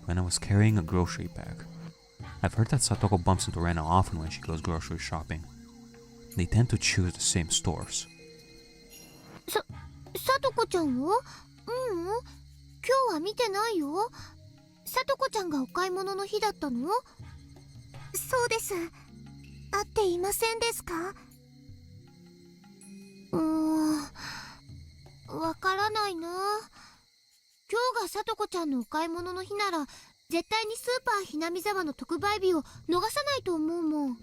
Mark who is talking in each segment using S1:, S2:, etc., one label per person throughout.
S1: Rena was carrying a grocery bag. I've heard that Satoko bumps into Rena often when she goes grocery shopping. They tend to choose the same stores.
S2: さとこちゃんを？今日は見てないよ。さとこちゃんがお買い物の日だったの？そうです。会っていませんですか？わからないな。今日がさとこちゃんのお買い物の日なら絶対にスーパーひなみざわの特売日を逃さないと思うもん。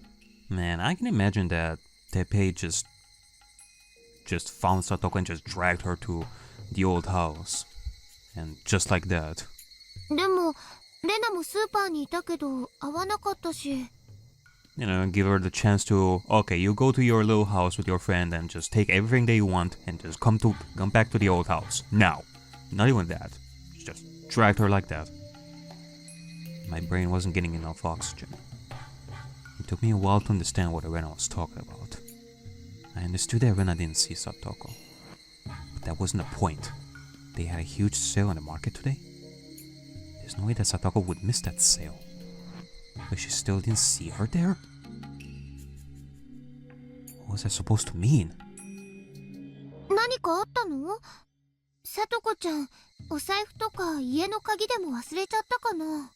S1: Man, I can imagine that Teppei just found Satoko and just dragged her to the old house. And just like that.
S2: でもレナもスーパーにいたけど会わなかったし。
S1: You know, give her the chance to, okay, you go to your little house with your friend and just take everything that you want and just come back to the old house. Now. Not even that. She just dragged her like that. My brain wasn't getting enough oxygen. It took me a while to understand what Rena was talking about. I understood that Rena didn't see Satoko. But that wasn't the point. They had a huge sale on the market today. There's no way that Satoko would miss that sale. But she still didn't see her there? What was that supposed to mean?
S2: 何かあったの？さとこちゃん、お財布とか家の鍵でも忘れちゃったかな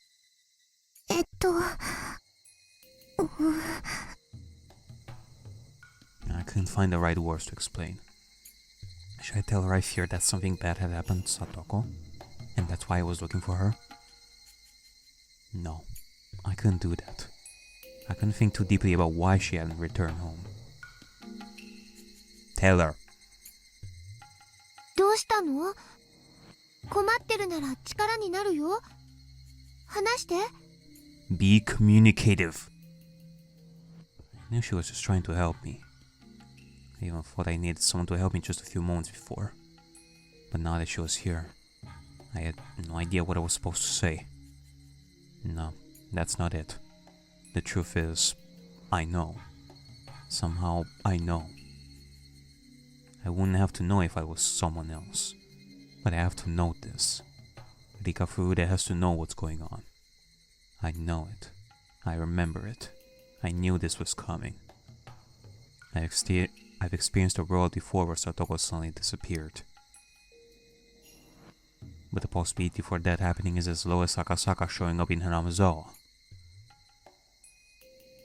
S2: ？I
S1: couldn't find the right words to explain. Should I tell her I feared that something bad had happened to Satoko? And that's why I was looking for her? No, I couldn't do that. I couldn't think too deeply about why she hadn't returned home. Tell her.
S2: どうしたの？困ってるなら力になるよ。話して。
S1: Be communicative. I knew she was just trying to help me. I even thought I needed someone to help me just a few moments before. But now that she was here, I had no idea what I was supposed to say. No, that's not it. The truth is, I know. Somehow, I know. I wouldn't have to know if I was someone else. But I have to know this. Rika Furude has to know what's going on. I know it. I remember it. I knew this was coming. I've experienced a world before where Satoko suddenly disappeared. But the possibility for that happening is as low as Sakasaka showing up in Hinamizawa.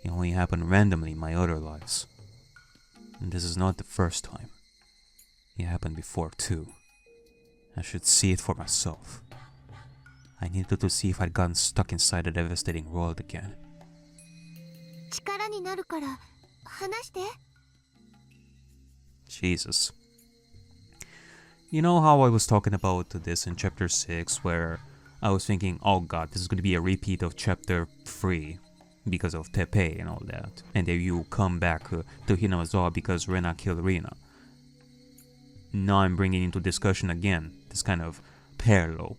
S1: It only happened randomly in my other lives. And this is not the first time. It happened before too. I should see it for myself. I needed to see if I'd gotten stuck inside a devastating world again.
S2: 力になるから話して。
S1: Jesus. You know how I was talking about this in chapter 6 where I was thinking, oh god, this is going to be a repeat of chapter 3 because of Teppei and all that. And then you come back to Hinamizawa because Rena killed Rina. Now I'm bringing into discussion again this kind of parallel.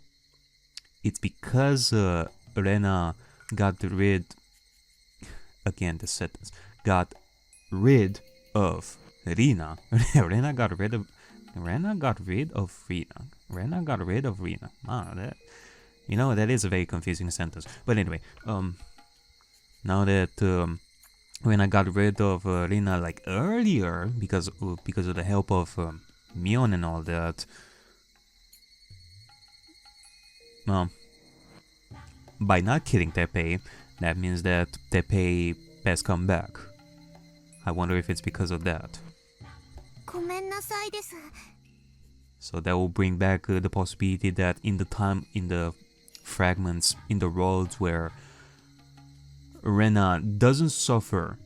S1: It's because Rena got rid, again the sentence, got rid of Rina. Rena got rid of Rena. Ah, that, you know, that is a very confusing sentence. But anyway, now that Rena got rid of Rina like earlier because of the help of Mion and all that. By not killing Teppei, that means that Teppei has come back. I wonder if it's because of that.
S2: ごめんなさいです。
S1: So that will bring back the possibility that in the fragments, in the worlds where Rena doesn't suffer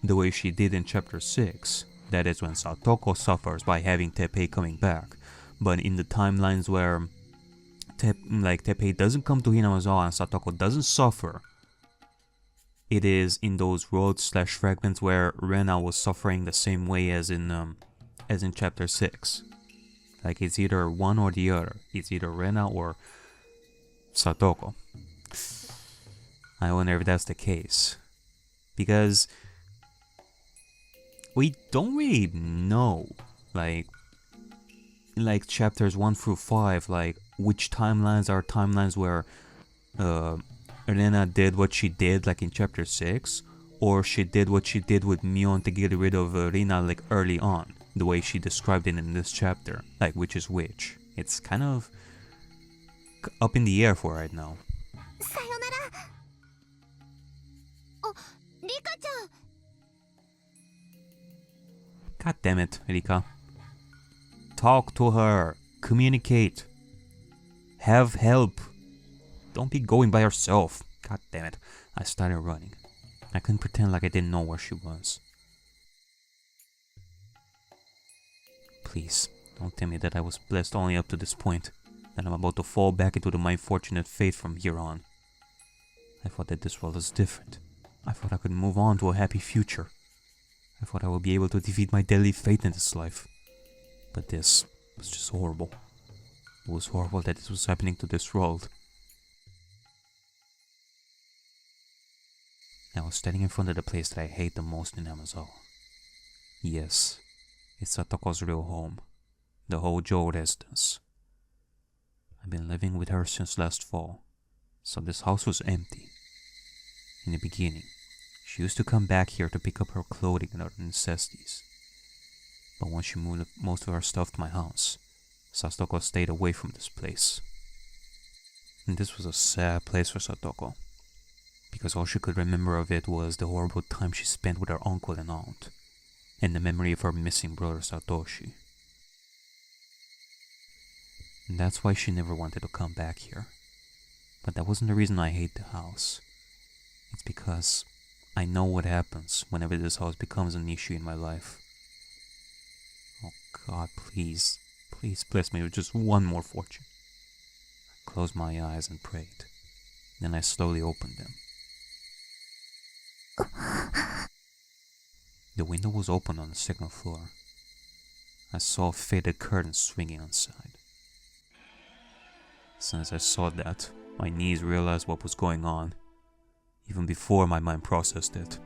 S1: the way she did in chapter 6, that is when Satoko suffers by having Teppei coming back. But in the timelines where Teppei doesn't come to Hinamizawa and Satoko doesn't suffer, it is in those worlds / fragments where Rena was suffering the same way as in chapter 6. Like it's either one or the other. It's either Rena or Satoko. I wonder if that's the case. Because we don't really know, like chapters 1 through 5, like which timelines are timelines where Elena did what she did like in chapter 6, or she did what she did with Mion to get rid of Rina like early on, the way she described it in this chapter, like which is which. It's kind of up in the air for right now.
S2: さよなら。あ、リカちゃん。
S1: God damn it, Rika. Talk to her. Communicate. Have help. Don't be going by yourself. God damn it. I started running. I couldn't pretend like I didn't know where she was. Please, don't tell me that I was blessed only up to this point, that I'm about to fall back into my fortunate fate from here on. I thought that this world was different. I thought I could move on to a happy future. I thought I would be able to defeat my deadly fate in this life. But this was just horrible. It was horrible that this was happening to this world. I was standing in front of the place that I hate the most in Hinamizawa. Yes, it's Satoko's real home, the Hojo residence. I've been living with her since last fall, so this house was empty. In the beginning, she used to come back here to pick up her clothing and other necessities. But once she moved most of her stuff to my house, Satoko stayed away from this place. And this was a sad place for Satoko, because all she could remember of it was the horrible time she spent with her uncle and aunt, and the memory of her missing brother Satoshi. And that's why she never wanted to come back here. But that wasn't the reason I hate the house. It's because I know what happens whenever this house becomes an issue in my life. Oh God, please, please bless me with just one more fortune. I closed my eyes and prayed. Then I slowly opened them. The window was open on the second floor. I saw a faded curtain swinging inside. As soon as I saw that, my knees realized what was going on, even before my mind processed it.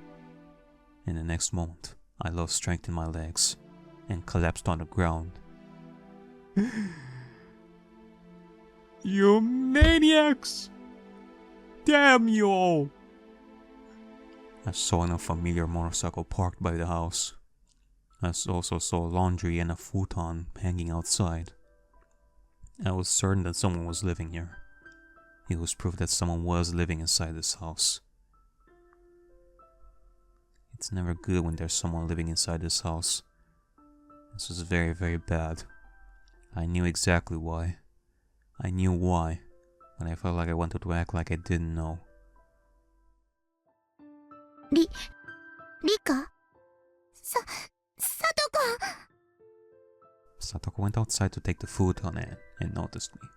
S1: In the next moment, I lost strength in my legs and collapsed on the ground. You maniacs! Damn you all! I saw an unfamiliar motorcycle parked by the house. I also saw laundry and a futon hanging outside. I was certain that someone was living here. It was proof that someone was living inside this house. It's never good when there's someone living inside this house. This was very, very bad. I knew exactly why. I knew why, but I felt like I wanted to act like I didn't know.
S2: Rika? Satoko!
S1: Satoko went outside to take the futon and noticed me.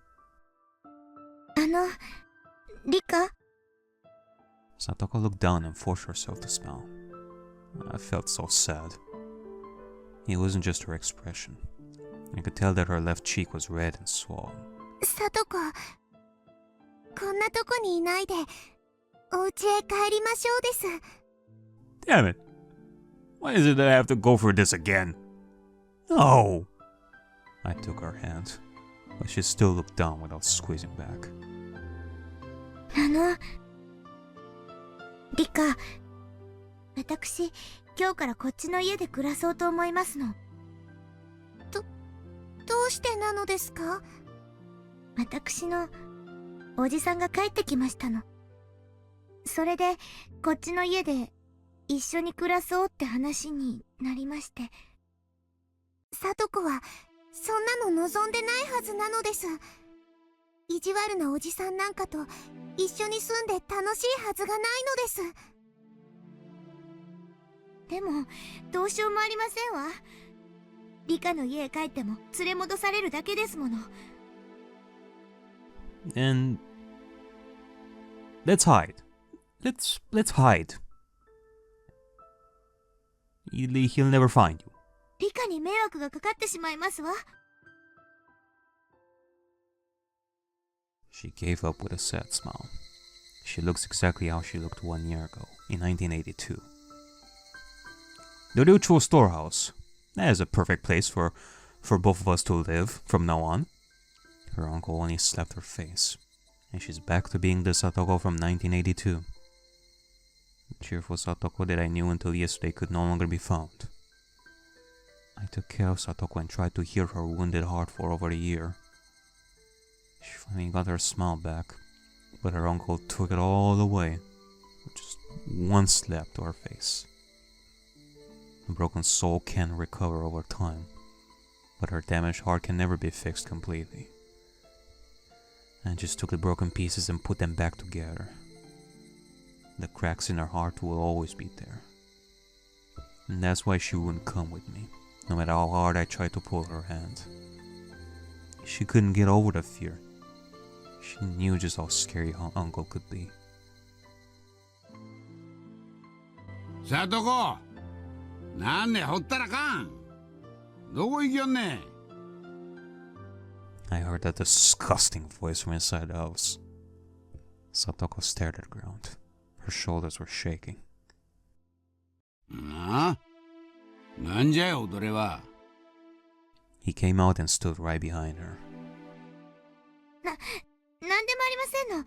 S2: Rika?
S1: Satoko looked down and forced herself to smile. I felt so sad. It wasn't just her expression. I could tell that her left cheek was red and swollen.
S2: Satoko, こんなとこにいないで、お家へ帰りましょうです。
S1: Damn it! Why is it that I have to go through this again? No! I took her hand, but she still looked down without squeezing back.
S2: リカ、私、今日からこっちの家で暮らそうと思いますの。どうしてなのですか？私のおじさんが帰ってきましたの。それでこっちの家で一緒に暮らそうって話になりまして。聡子はそんなの望んでないはずなのです。意地悪なおじさんなんかと一緒に住んで楽しいはずがないのです。でもどうしようもありませんわ。リカの家へ帰っても連れ戻されるだけですもの。
S1: And let's hide. Let's hide. He'll never find you.
S2: リカに迷惑がかかってしまいますわ。
S1: She gave up with a sad smile. She looks exactly how she looked 1 year ago, in 1982. The Ryucho storehouse. That is a perfect place for both of us to live from now on. Her uncle only slapped her face, and she's back to being the Satoko from 1982. The cheerful Satoko that I knew until yesterday could no longer be found. I took care of Satoko and tried to heal her wounded heart for over a year. She finally got her smile back, but her uncle took it all away with just one slap to her face. A broken soul can recover over time, but her damaged heart can never be fixed completely. I just took the broken pieces and put them back together. The cracks in her heart will always be there. And that's why she wouldn't come with me, no matter how hard I tried to pull her hand. She couldn't get over the fear. She knew just how scary her uncle could be.
S3: Satoko! なんでほったらかんどこ行きよんねん
S1: I heard that disgusting voice from inside the house. Satoko stared at the ground. Her shoulders were shaking.
S3: なんじゃよ、それは
S1: He came out and stood right behind her.
S2: なんでもありませんの。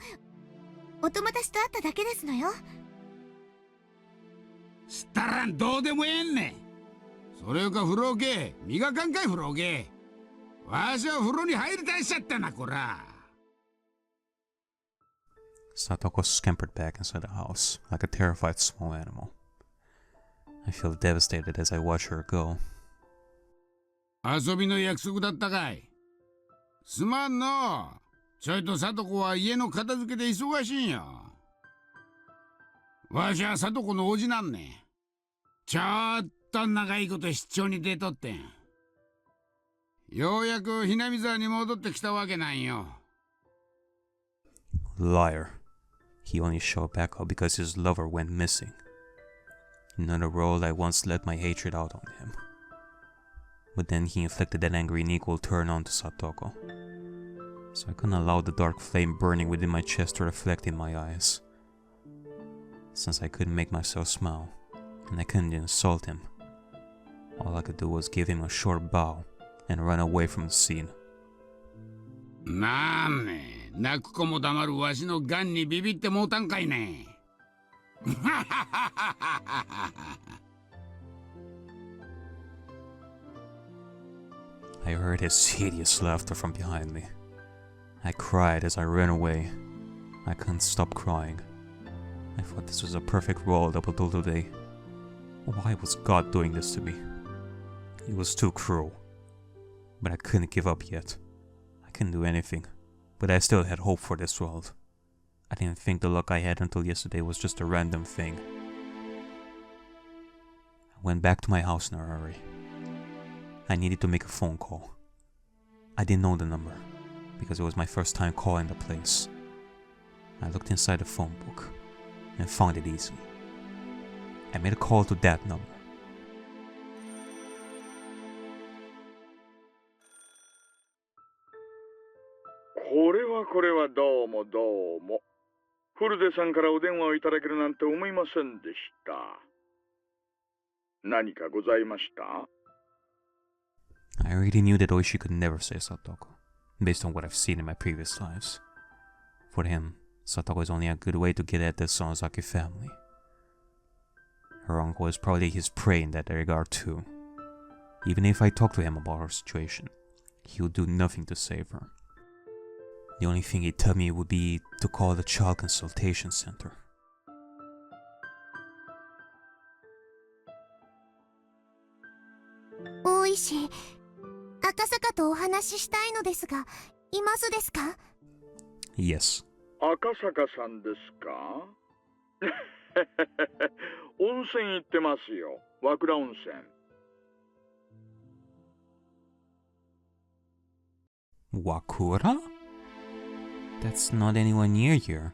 S2: お友達と会っただけですのよ。
S3: したらんどうでもええんねんそれよか風呂桶磨かんかい風呂桶わしは風呂に入りたいしちゃったなこら
S1: Satoko scampered back inside the house like a terrified small animal. I feel devastated as I watch her go.
S3: 遊びの約束だったかいすまんのちょいと聡子は家の片付けで忙しいんよわしは聡子のおじなんねんちょっと長いこと出張に出とってんようやくひなみ沢に戻ってきたわけなんよ
S1: Liar. He only showed back up because his lover went missing. Another role I once let my hatred out on him. But then he inflicted that angry and equal turn onto Satoko. So I couldn't allow the dark flame burning within my chest to reflect in my eyes. Since I couldn't make myself smile, and I couldn't insult him, all I could do was give him a short bow and run away from the scene.
S3: なんね泣く子も黙るわしのガンにビビってもうたんかいね
S1: I heard his hideous laughter from behind me. I cried as I ran away. I couldn't stop crying. I thought this was a perfect role up until today. Why was God doing this to me? It was too cruel. But I couldn't give up yet. I couldn't do anything. But I still had hope for this world. I didn't think the luck I had until yesterday was just a random thing. I went back to my house in a hurry. I needed to make a phone call. I didn't know the number, because it was my first time calling the place. I looked inside the phone book and found it easily. I made a call to that number.
S4: これはどうもどうも。フルデさんからお電話をいただけるなんて思いませんでした。何かございました？
S1: I already knew that Oishi could never say Satoko, based on what I've seen in my previous lives. For him, Satoko is only a good way to get at the Sonozaki family. Her uncle is probably his prey in that regard too. Even if I talk to him about her situation, he would do nothing to save her. The only thing he'd tell me would be to call the Child Consultation Center.
S2: 大石、赤坂とお話ししたいのですが、いますですか？
S1: Yes.
S4: 赤坂さんですか？温泉行ってますよ。和倉温泉。
S1: Wakura? That's not anywhere near here.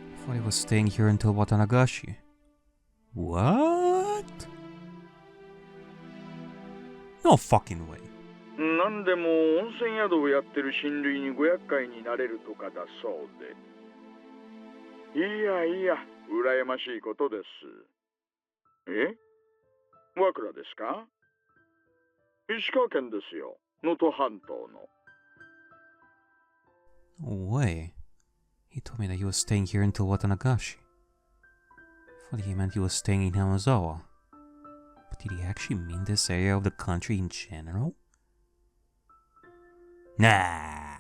S1: I thought he was staying here until Watanagashi. What? No fucking way.
S4: なんでも温泉宿をやってる親類にご厄介になれるとかだそうで。いやいや、羨ましいことです。え？和倉ですか？石川県ですよ。能登半島の。
S1: No way. He told me that he was staying here until Watanagashi. I thought he meant he was staying in Hinamizawa. But did he actually mean this area of the country in general? Nah.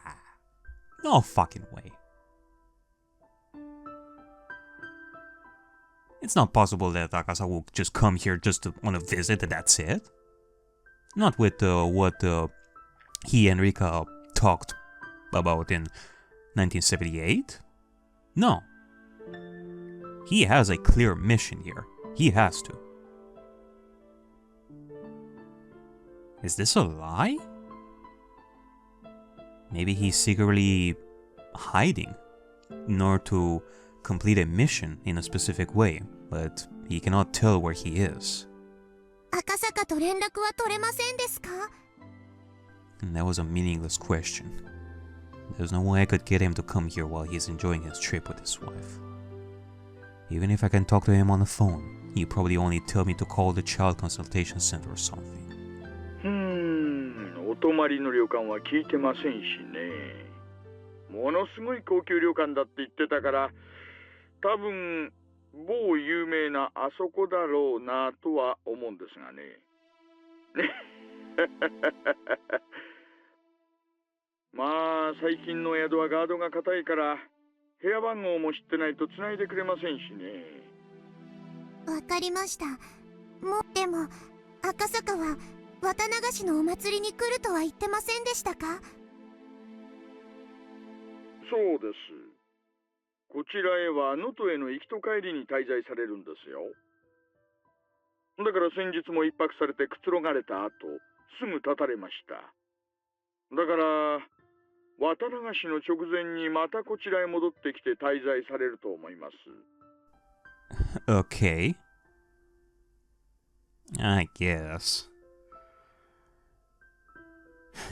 S1: No fucking way. It's not possible that Akasa will just come here just on a visit and that's it. Not with what he and Rika talked about in 1978. No. He has a clear mission here. He has to. Is this a lie? Maybe he's secretly hiding in order to complete a mission in a specific way, but he cannot tell where he is.
S2: 赤坂と連絡は取れませんですか?
S1: And that was a meaningless question. There's no way I could get him to come here while he's enjoying his trip with his wife. Even if I can talk to him on the phone, he'd probably only tell me to call the child consultation center or something.
S4: お泊まりの旅館は聞いてませんしね。ものすごい高級旅館だって言ってたから、多分某有名なあそこだろうなとは思うんですがね。まあ最近の宿はガードが固いから部屋番号も知ってないと繋いでくれませんしね。
S2: わかりました。でも赤坂は綿流しのお祭りに来るとは言ってませんでしたか？
S4: そうです。こちらへは能登への行きと帰りに滞在されるんですよ。だから先日も一泊されてくつろがれた後、すぐ立たれました。だから綿流しの直前にまたこちらへ戻ってきて滞在されると思います。
S1: Okay. I guess.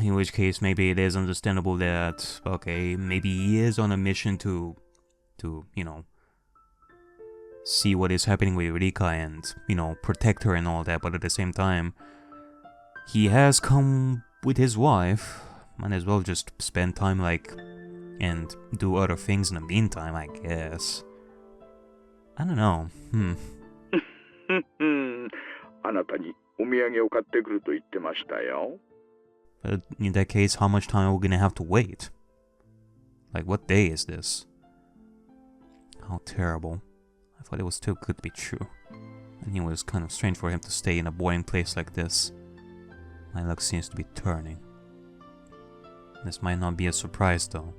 S1: In which case, maybe it is understandable that, okay, maybe he is on a mission to, you know, see what is happening with Rika and, you know, protect her and all that, but at the same time, he has come with his wife, might as well just spend time, like, and do other things in the meantime, I guess. I don't know,
S4: あなたにお土産を買ってくると言ってましたよ。
S1: But in that case, how much time are we gonna have to wait? Like, what day is this? How terrible. I thought it was too good to be true. I knew it was kind of strange for him to stay in a boring place like this. My luck seems to be turning. This might not be a surprise though.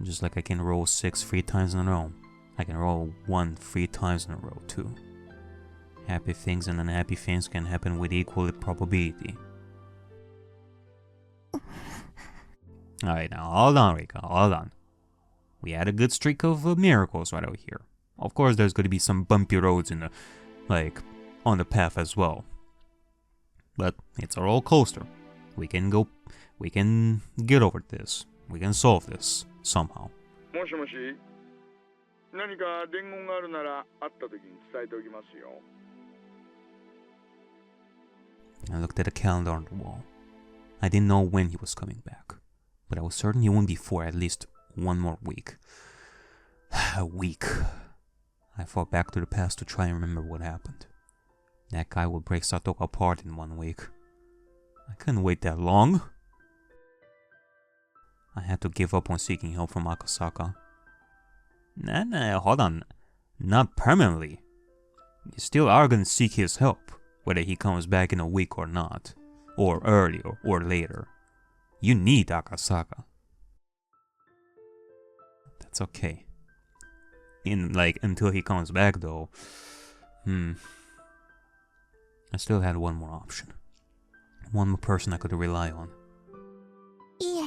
S1: Just like I can roll 6 3 times in a row, I can roll 1 3 times in a row too. Happy things and unhappy things can happen with equal probability. Alright, now hold on, Rika, hold on. We had a good streak of miracles right over here. Of course, there's going to be some bumpy roads in the, like, on the path as well. But it's a roller coaster. We can get over this. We can solve this somehow.
S4: もしもし、何か伝言があるなら会った時に伝えておきますよ。
S1: I looked at the calendar on the wall. I didn't know when he was coming back, but I was certain he wouldn't be for at least one more week. A week. I thought back to the past to try and remember what happened. That guy will break Satoko apart in 1 week. I couldn't wait that long. I had to give up on seeking help from Akasaka. Nah, hold on. Not permanently. You still are gonna seek his help, whether he comes back in a week or not. Or earlier, or later. You need Akasaka. That's okay. Until he comes back though, I still had one more option. One more person I could rely on.
S2: いえ、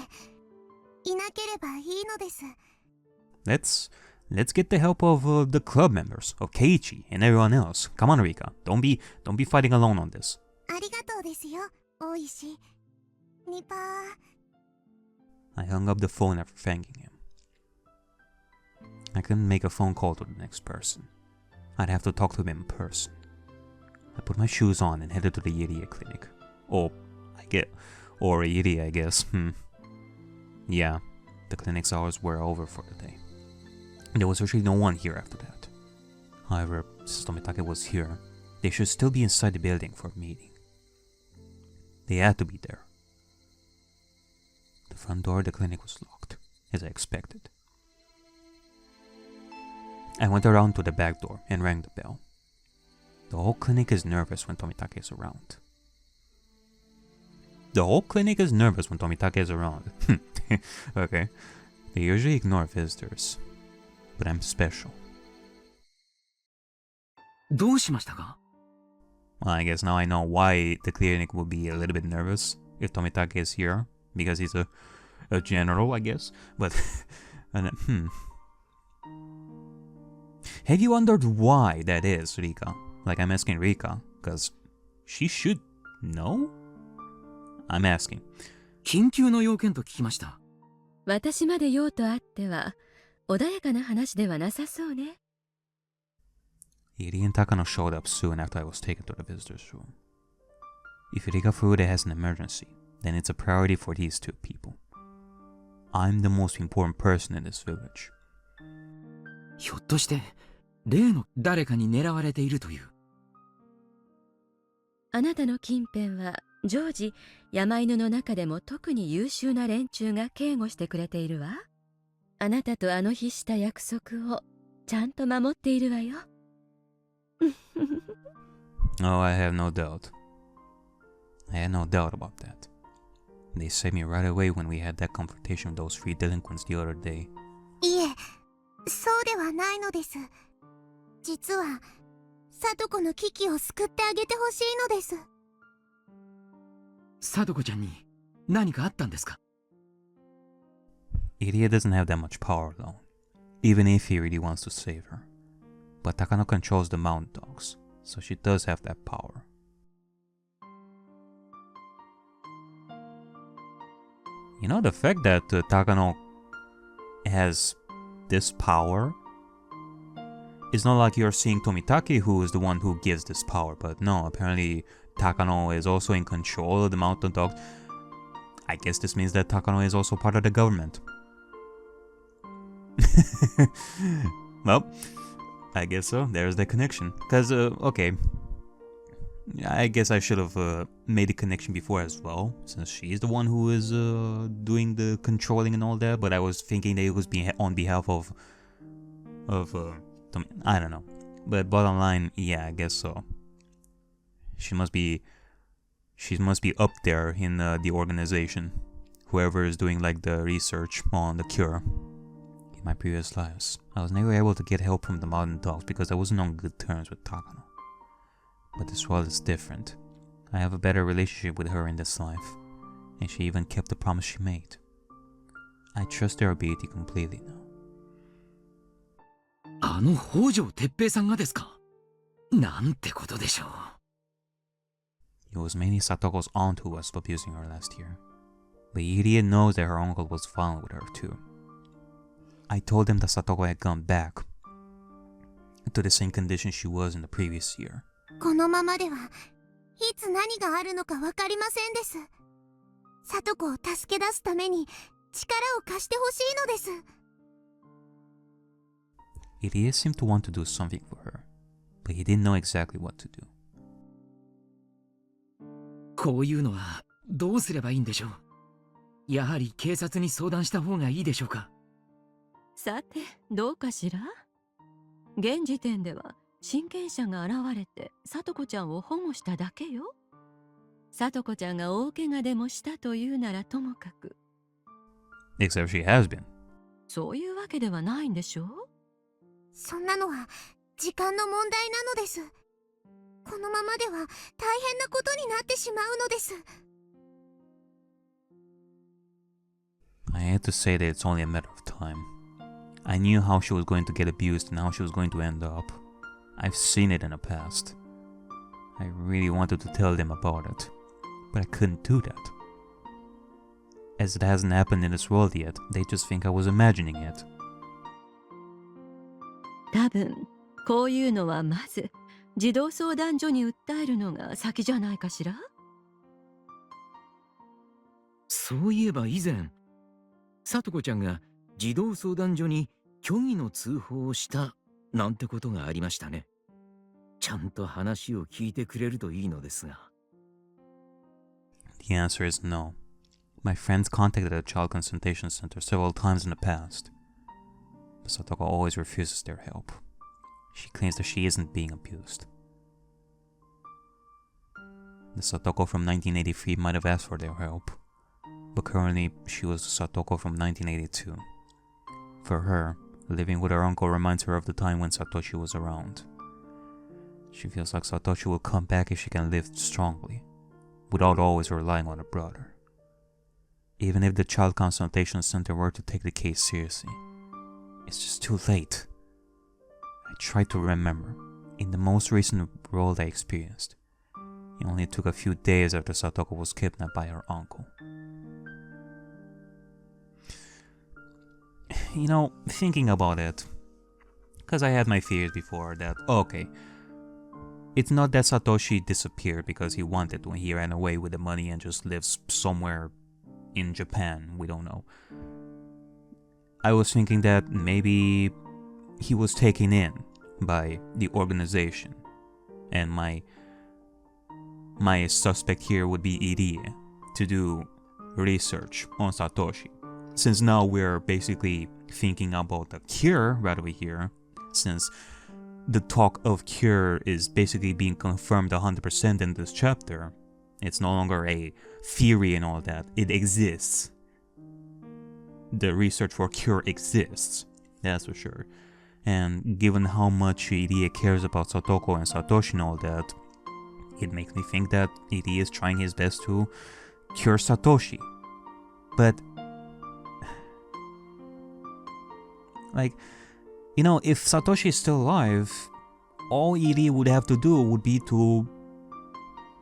S2: いなければいいのです。
S1: Let's get the help of the club members, of Keiichi and everyone else. Come on, Rika. Don't be fighting alone on this.
S2: ありがとうですよ、大石。ニパー。
S1: I hung up the phone after thanking him. I couldn't make a phone call to the next person. I'd have to talk to him in person. I put my shoes on and headed to the Irie clinic. Or Irie, I guess. Yeah, the clinic's hours were over for the day. There was virtually no one here after that. However, since Tomitake was here, they should still be inside the building for a meeting. They had to be there. The front door of the clinic was locked, as I expected. I went around to the back door and rang the bell. The whole clinic is nervous when Tomitake is around. The whole clinic is nervous when Tomitake is around. Okay. They usually ignore visitors. But I'm special.
S5: どうしましたか?
S1: Well, I guess now I know why the clinic would be a little bit nervous if Tomitake is here. Because he's a general, I guess. But, Have you wondered why that is, Rika? Like, I'm asking Rika, because she should know? I'm asking.
S5: 緊急の要件と聞きました。
S6: 私まで用とあっては穏やかな話ではなさそうね。
S1: Iri and Takano showed up soon after I was taken to the visitor's room. If Rika Furude has an emergency, then it's a priority for these two people. I'm the most important person in this village.
S5: ひょっとして例の誰かに狙われているという。
S6: あなたの近辺は常時山犬の中でも特に優秀な連中が警護してくれているわ。あなたとあの日した約束をちゃんと守っているわよ。
S1: Oh, I have no doubt. I had no doubt about that. They saved me right away when we had that confrontation with those three delinquents the other day.
S2: いえ、そうではないのです。実は聡子の危機を救ってあげてほしいのです。
S5: 聡子ちゃんに何かあったんですか?
S1: Iria doesn't have that much power alone, even if he really wants to save her. But Takano controls the mountain dogs, so she does have that power. You know, the fact that Takano has this power, it's not like you're seeing Tomitake who is the one who gives this power, but no, apparently Takano is also in control of the mountain dogs. I guess this means that Takano is also part of the government. Well, I guess so. There's the connection. Because, okay. I guess I should have made the connection before as well, since she's the one who is doing the controlling and all that, but I was thinking that it was on behalf of I don't know. But bottom line, yeah, I guess so. She must be up there in the organization. Whoever is doing like the research on the cure. In my previous lives, I was never able to get help from the mountain dogs because I wasn't on good terms with Takano. But this world is different. I have a better relationship with her in this life, and she even kept the promise she made. I trust her ability completely now.
S5: あの北条哲平さんがですか? なんてことでしょう。
S1: It was mainly Satoko's aunt who was abusing her last year. But Irie knows that her uncle was violent with her too. I told him that Satoko had gone back to the same condition she was in the previous year.
S2: このままではいつ何があるのかわかりませんです。聡子を助け出すために力を貸してほしいのです。
S1: Irie seemed to want to do something for her, but he didn't know exactly what to do.
S5: こういうのはどうすればいいんでしょう。やはり警察に相談した方がいいでしょうか。
S6: さてどうかしら。現時点では親権者が現れて聡子ちゃんを保護しただけよ。聡子ちゃんが大怪我でもしたというならともかく。
S1: Except she has been.
S6: そういうわけではないんでしょう。
S2: そんなのは時間の問題なのです。このままでは大変なことになってしまうのです。
S1: I had to say that it's only a matter of time. I knew how she was going to get abused and how she was going to end up. I've seen it in the past. I really wanted to tell them about it, but I couldn't do that. As it hasn't happened in this world yet, they just think I was imagining it.
S6: 多分こういうのはまず児童相談所に訴えるのが先じゃないかしら。
S5: そういえば以前さとこちゃんが児童相談所に虚偽の通報をしたなんてことがありましたね。ちゃんと話を聞いてくれるといいのですが。
S1: The answer is no. My friends contacted the child consultation center several times in the past, but Satoko always refuses their help. She claims that she isn't being abused. The Satoko from 1983 might have asked for their help, but currently she was the Satoko from 1982. For her, living with her uncle reminds her of the time when Satoshi was around. She feels like Satoshi will come back if she can live strongly, without always relying on her brother. Even if the child consultation center were to take the case seriously, it's just too late. I tried to remember. In the most recent role I experienced, it only took a few days after Satoko was kidnapped by her uncle. You know, thinking about it, because I had my fears before that, okay, it's not that Satoshi disappeared because he wanted to, and he ran away with the money and just lives somewhere in Japan, we don't know. I was thinking that maybe he was taken in by the organization, and my suspect here would be Irie to do research on Satoshi. Since now we're basically thinking about a cure right over here, since the talk of cure is basically being confirmed 100% in this chapter, it's no longer a theory and all that, it exists. The research for cure exists, that's for sure. And given how much Irie cares about Satoko and Satoshi and all that, it makes me think that Irie is trying his best to cure Satoshi. But, like, you know, if Satoshi is still alive, all Irie would have to do would be to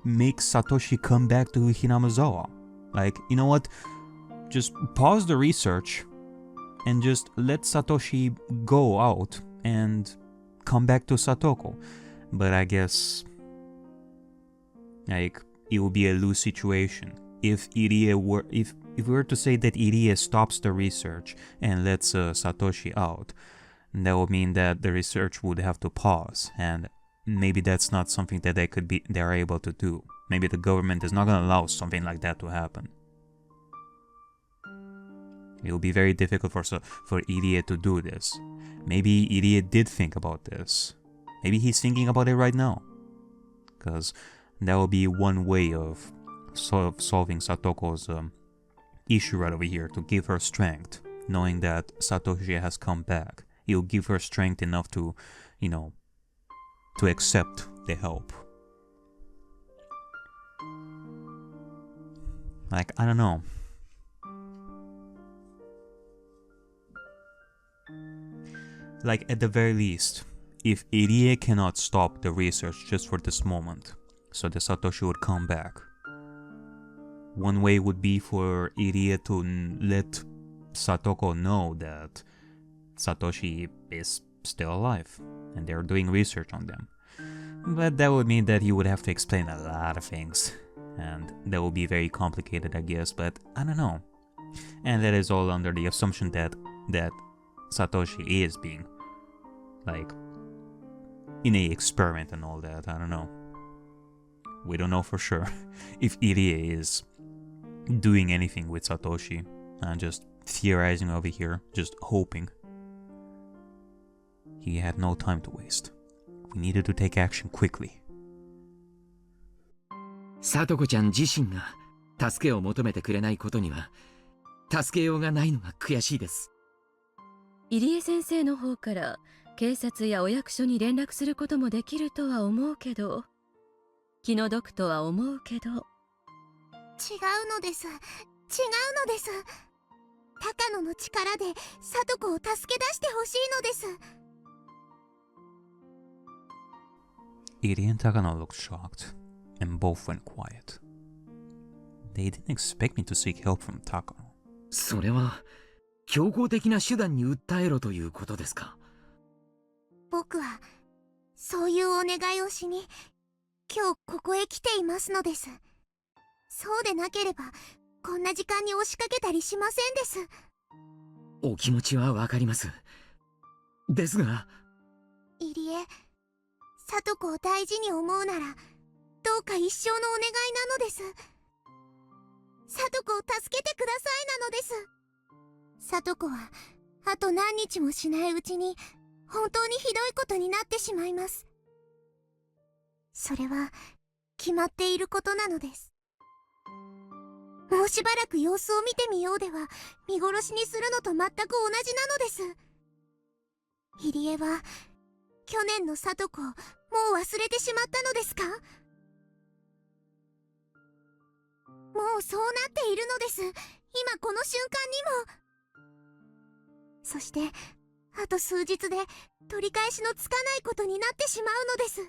S1: make Satoshi come back to Hinamizawa. Like, you know what? Just pause the research and just let Satoshi go out and come back to Satoko. But I guess, like, it would be a loose situation. If we were to say that Irie stops the research and lets Satoshi out, that would mean that the research would have to pause, and maybe that's not something that they're able to do. Maybe the government is not going to allow something like that to happen. It will be very difficult for Irie to do this. Maybe Irie did think about this. Maybe he's thinking about it right now. Because that will be one way of solving Satoko's issue right over here, to give her strength, knowing that Satoshi has come back. It will give her strength enough to, you know, to accept the help. Like, I don't know. Like, at the very least, if Irie cannot stop the research just for this moment, so that Satoshi would come back, one way would be for Irie to let Satoko know that Satoshi is still alive, and they're doing research on them. But that would mean that he would have to explain a lot of things, and that would be very complicated, I guess, but I don't know. And that is all under the assumption that Satoshi is being, like, in a experiment and all that, I don't know. We don't know for sure if Irie is doing anything with Satoshi. I'm just theorizing over here, just hoping. He had no time to waste. We needed to take action quickly.
S5: さとこちゃん自身が助けを求めてくれないことには助けようがないのが悔しいです。
S6: 入江先生の方から警察やお役所に連絡することもできるとは思うけど、気の毒とは思うけど。
S2: 違うのです。違うのです。高野の力で里子を助け出してほしいのです。
S1: Irie and Takano looked shocked, and both went quiet. They didn't expect me to seek help from Takano.
S5: それは強硬的な手段に訴えろということですか？
S2: 僕はそういうお願いをしに今日ここへ来ていますのです。そうでなければこんな時間に押しかけたりしませんです。
S5: お気持ちはわかります。ですが、
S2: 入江、聡子を大事に思うなら、どうか一生のお願いなのです。聡子を助けてくださいなのです。聡子は、あと何日もしないうちに、本当にひどいことになってしまいます。それは、決まっていることなのです。もうしばらく様子を見てみようでは、見殺しにするのと全く同じなのです。入江は、去年の聡子をもう忘れてしまったのですか？もうそうなっているのです。今この瞬間にも。そして、あと数日で取り返しのつかないことになってしまうのです。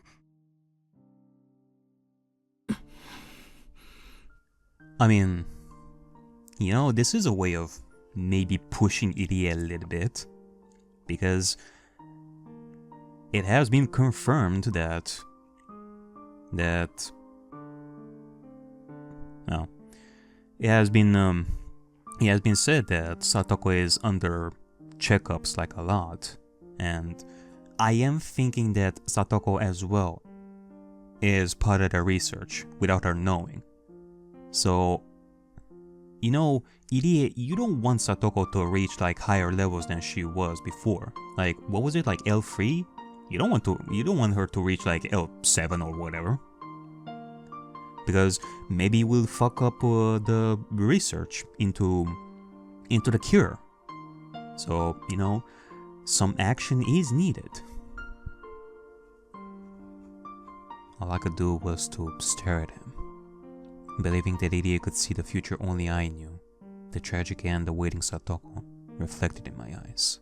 S1: I mean, this is a way of maybe pushing Irie a little bit, because it has been confirmed that it has been said that Satoko is under checkups like a lot, and I am thinking that Satoko as well is part of the research without her knowing. So, Irie, you don't want Satoko to reach like higher levels than she was before. Like, what was it, like L3? You don't want her to reach like L7 or whatever. Because maybe we'll fuck up the research into the cure. So, some action is needed. All I could do was to stare at him, believing that Irie could see the future only I knew, the tragic end awaiting Satoko reflected in my eyes.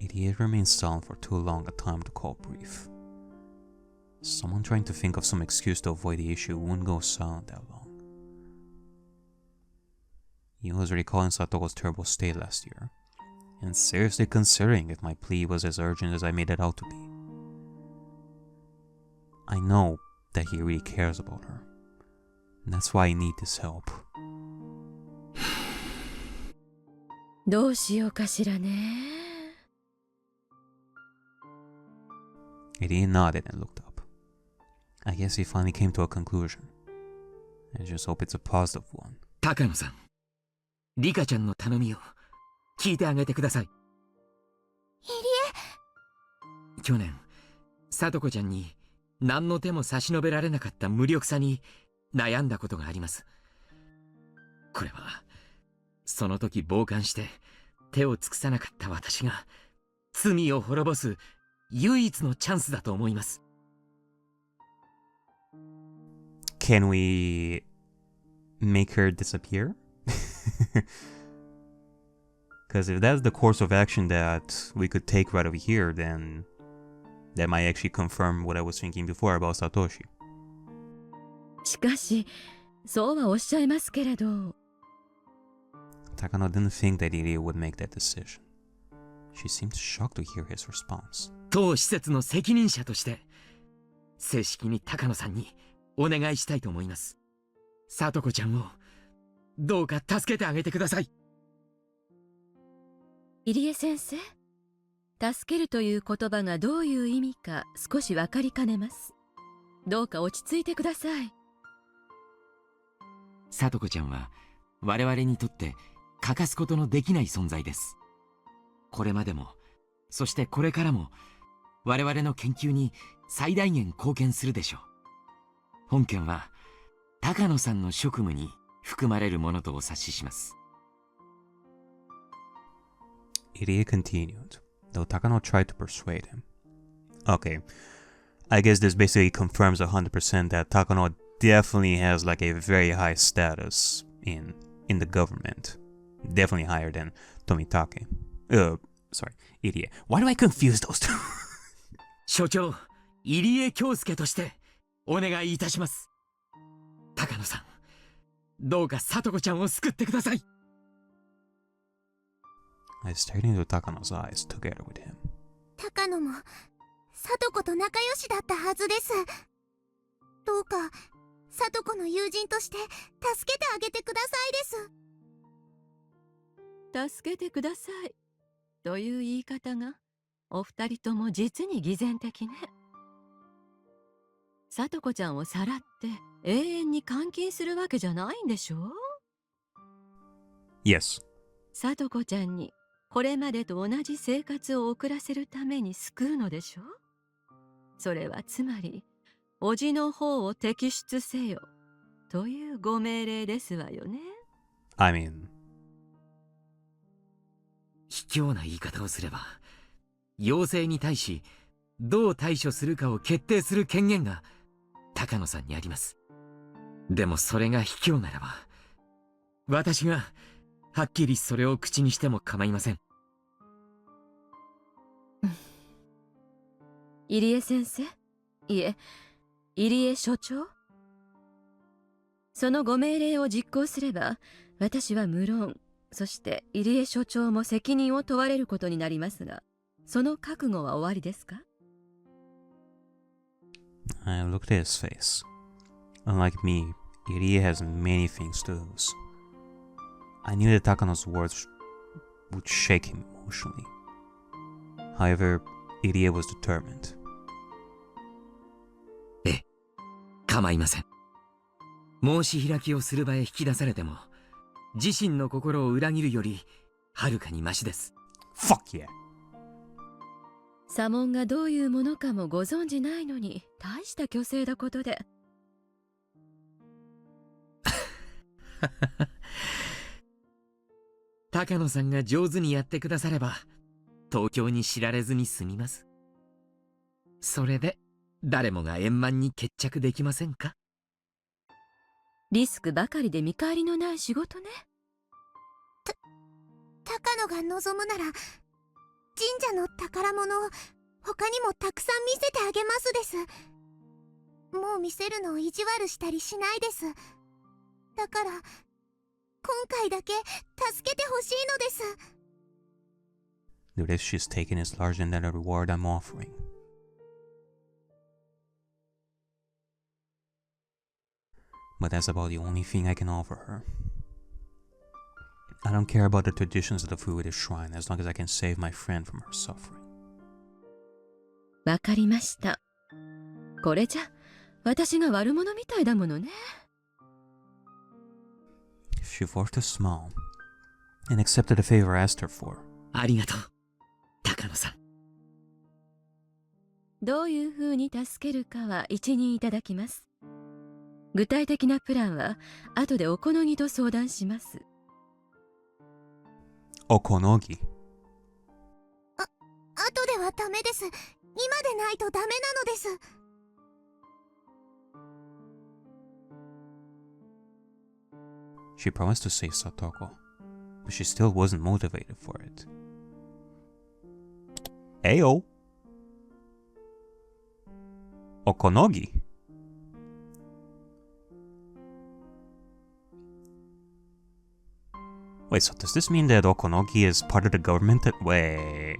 S1: Irie remained silent for too long a time to call brief. Someone trying to think of some excuse to avoid the issue wouldn't go silent that long. He was recalling Satoko's terrible state last year, and seriously considering if my plea was as urgent as I made it out to be. I know that he really cares about her, and that's why I need this help.
S6: どうしようかしらね。
S1: Irie nodded and looked up. I guess he finally came to a conclusion. I just hope it's a positive one.
S5: 高野さん、リカちゃんの頼みを聞いてあげてください。
S2: 入江、
S5: 去年、聡子ちゃんに何の手も差し伸べられなかった無力さに悩んだことがあります。これは、その時傍観して手を尽くさなかった私が罪を滅ぼす唯一のチャンスだと思います。
S1: Can we make her disappear? Because if that's the course of action that we could take right over here, then that might actually confirm what I was thinking before about Satoshi.
S6: しかし、そうはおっしゃいますけれど。
S1: Takano didn't think that Irie would make that decision. She seemed shocked to hear his response.
S5: 当施設の責任者として正式に高野さんにお願いしたいと思います。聡子ちゃんをどうか助けてあげてください。
S6: 入江先生、助けるという言葉がどういう意味か少し分かりかねます。どうか落ち着いてください。
S5: 聡子ちゃんは我々にとって欠かすことのできない存在です。これまでも、そしてこれからも我々の研究に最大限貢献するでしょう。本件は高野さんの職務に含まれるものとお察しします。
S1: Irie continued, though Takano tried to persuade him. Okay, I guess this basically confirms 100% that Takano definitely has like a very high status in the government. Definitely higher than Tomitake. Sorry, Irie. Why do I confuse those two?
S5: 所長、入江京介としてお願いいたします。高野さん、どうか聡子ちゃんを救ってください。
S1: I stared into Takano's eyes together with him.
S2: 高野も聡子と仲良しだったはずです。どうか聡子の友人として助けてあげてくださいです。
S6: 助けてくださいという言い方がお二人とも実に偽善的ね。さとこちゃんをさらって永遠に監禁するわけじゃないんでしょ？
S1: Yes.
S6: さとこちゃんにこれまでと同じ生活を送らせるために救うのでしょ？それはつまり叔父の方を摘出せよというご命令ですわよね。
S1: I mean...
S5: 卑怯な言い方をすれば、妖精に対しどう対処するかを決定する権限が高野さんにあります。でもそれが卑怯ならば、私がはっきりそれを口にしても構いません。
S6: 入江先生、いえ、入江所長。そのご命令を実行すれば、私は無論、そして入江所長も責任を問われることになりますが、その覚悟は終わりですか？
S1: I looked at his face. Unlike me, Irie has many things to lose. I knew that Takano's words would shake him emotionally. However, Irie was determined.
S5: ええ、構いません。申し開きをする場へ引き出されても、自身の心を裏切るよりはるかにマシです。
S1: Fuck yeah!
S6: 左門がどういうものかもご存じないのに大した虚勢だことで。
S5: 高野さんが上手にやってくだされば東京に知られずに済みます。それで誰もが円満に決着できませんか？
S6: リスクばかりで見返りのない仕事ね。
S2: 高野が望むなら神社の宝物を他にもたくさん見せてあげますです。もう見せるのを意地悪したりしないです。だから今回だけ助けてほしいのです。
S1: The risk she's taken is larger than the reward I'm offering. But that's about the only thing I can offer her. I don't care about the traditions of the Futile shrine as long as I can save my friend from her suffering.
S6: わかりました。これじゃ私が悪者みたいだものね。
S1: She forced a smile and accepted the favor I asked her for.
S5: ありがとう、高野さん。
S6: どういうふうに助けるかは一任いただきます。具体的なプランは後でお好みと相談します。
S1: Okonogi.
S2: 後ではダメです。今でないとダメなのです。
S1: She promised to save Satoko, but she still wasn't motivated for it. Ayo! Okonogi? Wait, so does this mean that Okonogi is part of the government? Wait.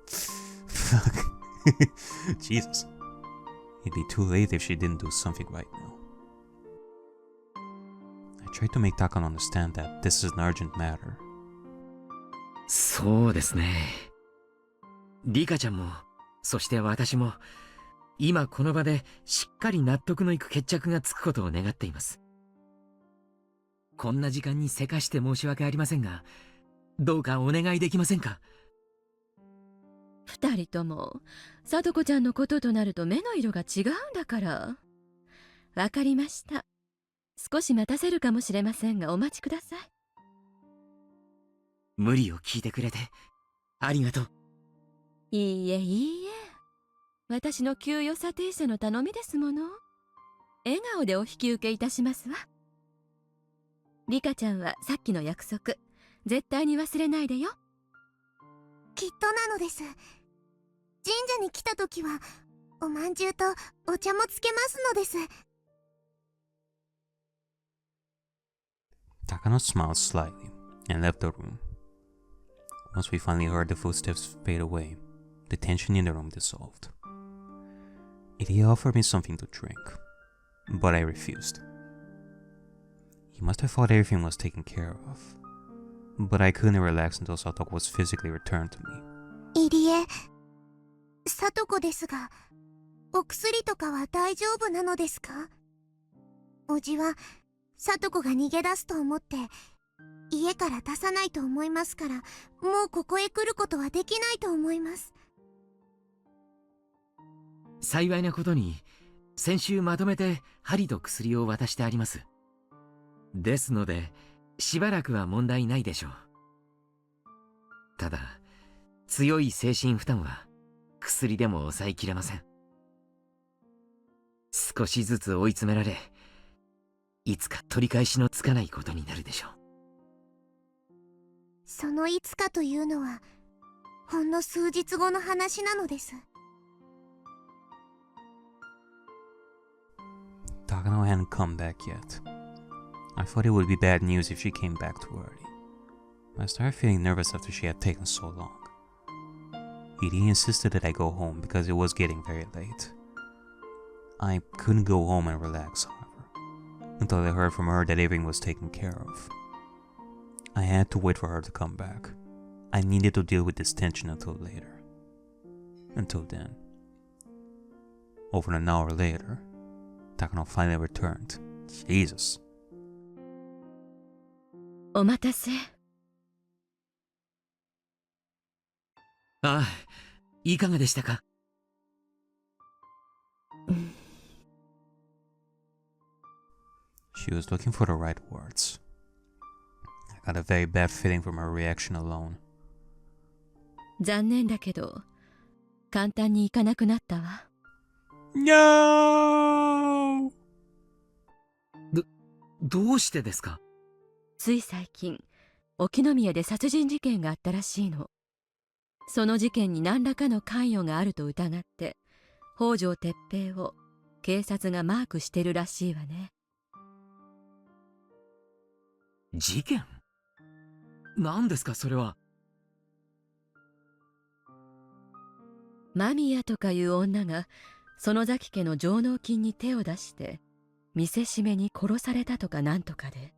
S1: Fuck. Jesus. It'd be too late if she didn't do something right now. I tried to make Takano understand that this is an urgent matter.
S5: そうですね。リカちゃんも、そして私も、今この場でしっかり納得のいく決着がつくことを願っています。こんな時間にせかして申し訳ありませんが、どうかお願いできませんか？
S6: 二人とも、さとこちゃんのこととなると目の色が違うんだから。わかりました。少し待たせるかもしれませんがお待ちください。
S5: 無理を聞いてくれてありがとう。
S6: いいえいいえ。私の給与査定者の頼みですもの。笑顔でお引き受けいたしますわ。リカちゃんはさっきの約束、絶対に忘れないでよ。
S2: きっとなのです。神社に来た時はおまんじゅうとお茶もつけますのです。
S1: Takano smiled slightly and left the room. Once we finally heard the footsteps fade away, the tension in the room dissolved. He offered me something to drink, but I refused. He must have thought everything was taken care of. But I couldn't relax until Satoko was physically returned to me.
S2: いりえ、さとこですが、お薬とかは大丈夫なのですか？おじは、さとこが逃げ出すと思って、家から出さないと思いますから、もうここへ来ることはできないと思います。
S5: 幸いなことに、先週まとめて針と薬を渡してあります。ですので、しばらくは問題ないでしょう。ただ、強い精神負担は薬でも抑えきれません。少しずつ追い詰められ、いつか取り返しのつかないことになるでしょう。
S2: そのいつかというのは、ほんの数日後の話なのです。
S1: Takano hadn't come back yet. I thought it would be bad news if she came back too early. I started feeling nervous after she had taken so long. Edie insisted that I go home because it was getting very late. I couldn't go home and relax, however, until I heard from her that everything was taken care of. I had to wait for her to come back. I needed to deal with this tension until later. Until then. Over an hour later, Takano finally returned. Jesus.
S6: お待たせ。
S5: ああ、いかがでしたか？She
S1: was looking for the right words. I got a very bad feeling from her reaction alone.
S6: 残念だけど、簡単にいかなくなったわ。
S1: No!
S5: どうしてですか？
S6: つい最近、沖宮で殺人事件があったらしいの。その事件に何らかの関与があると疑って、北条哲平を警察がマークしてるらしいわね。
S5: 事件？何ですかそれは？
S6: 間宮とかいう女が園崎家の上納金に手を出して見せしめに殺されたとかなんとかで、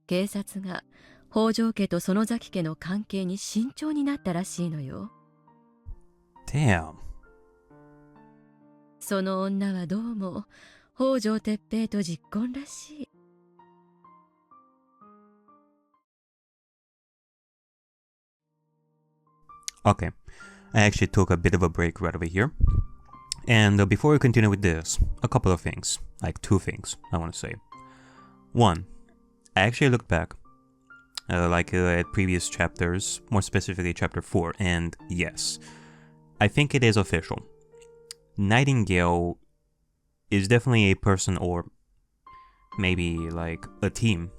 S6: 警察が北条家と園崎家の関係に慎重になったらしいのよ。
S1: Damn.
S6: その女はどうも北条哲平と実婚らしい。
S1: Okay, I actually took a bit of a break right over here. And before we continue with this, a couple of things, like two things I want to say. One, I actually looked back, at previous chapters, more specifically chapter 4, and yes, I think it is official. Nightingale is definitely a person or maybe like a team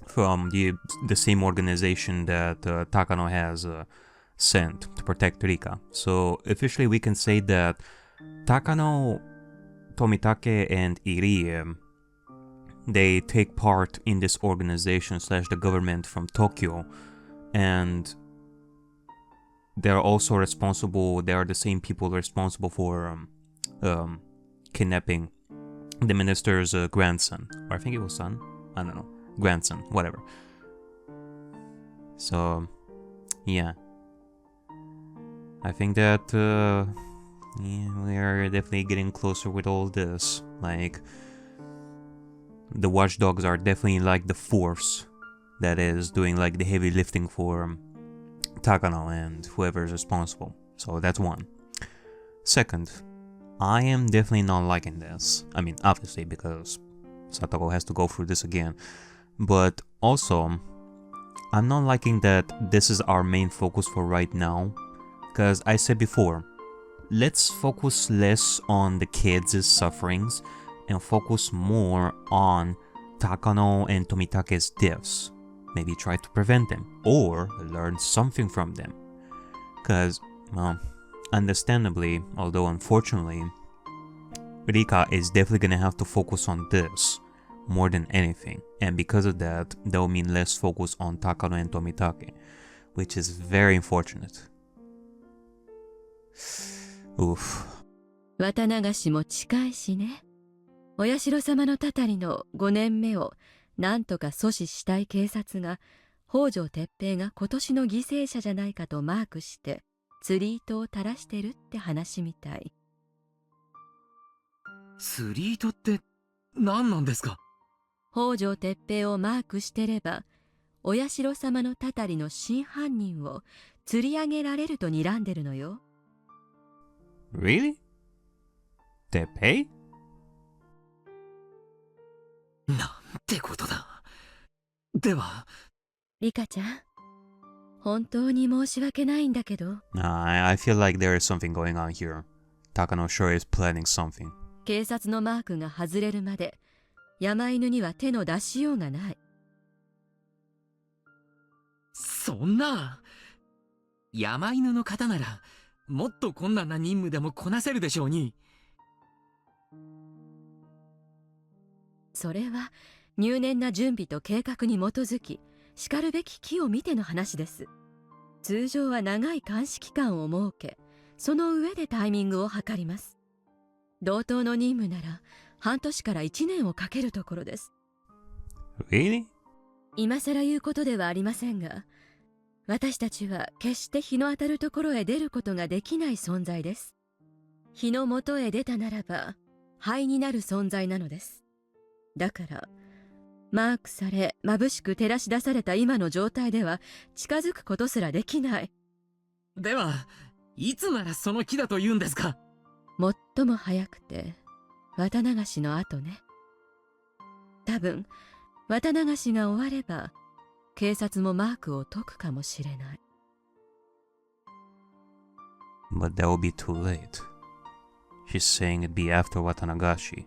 S1: from the same organization that Takano has sent to protect Rika. So officially we can say that Takano, Tomitake, and Irie, they take part in this organization / the government from Tokyo, and they're also responsible, they are the same people responsible for kidnapping the minister's grandson, or I think it was son, I don't know, grandson, whatever. So yeah, I think that we are definitely getting closer with all this. Like, the watchdogs are definitely like the force that is doing like the heavy lifting for Takano and whoever is responsible. So that's one. Second, I am definitely not liking this. I mean, obviously because Satoko has to go through this again. But also, I'm not liking that this is our main focus for right now. Because I said before, let's focus less on the kids' sufferings and focus more on Takano and Tomitake's deaths. Maybe try to prevent them or learn something from them. Because, well, understandably, although unfortunately, Rika is definitely gonna have to focus on this more than anything. And because of that, that will mean less focus on Takano and Tomitake, which is very unfortunate. Oof.
S6: 綿流しも近いしね。お社様のたたりの5年目をなんとか阻止したい警察が、北条哲平が今年の犠牲者じゃないかとマークして釣り糸を垂らしてるって話みたい。
S5: 釣り糸って何なんですか？
S6: 北条哲平をマークしてれば、お社様のたたりの真犯人を釣り上げられると睨んでるのよ。
S1: Really? They pay?
S5: なんてことだ。では、
S6: リカちゃん、本当に申し訳ないんだけど、
S1: I feel like there is something going on here. Takano sure is planning something.
S6: 警察のマークが外れるまで山犬には手の出しようがない。
S5: そんな。山犬の方なら、もっと困難な任務でもこなせるでしょうに。
S6: それは入念な準備と計画に基づき、しかるべき機を見ての話です。通常は長い監視期間を設け、その上でタイミングを測ります。同等の任務なら半年から1年をかけるところです。
S1: Really?
S6: 今更言うことではありませんが、私たちは決して日の当たるところへ出ることができない存在です。日の元へ出たならば灰になる存在なのです。だからマークされ眩しく照らし出された今の状態では近づくことすらできない。
S5: では、いつならその木だと言うんですか？
S6: 最も早くて綿流しの後ね。多分綿流しが終われば警察もマークを解くかもしれない。
S1: But that will be too late. She's saying it'd be after Watanagashi.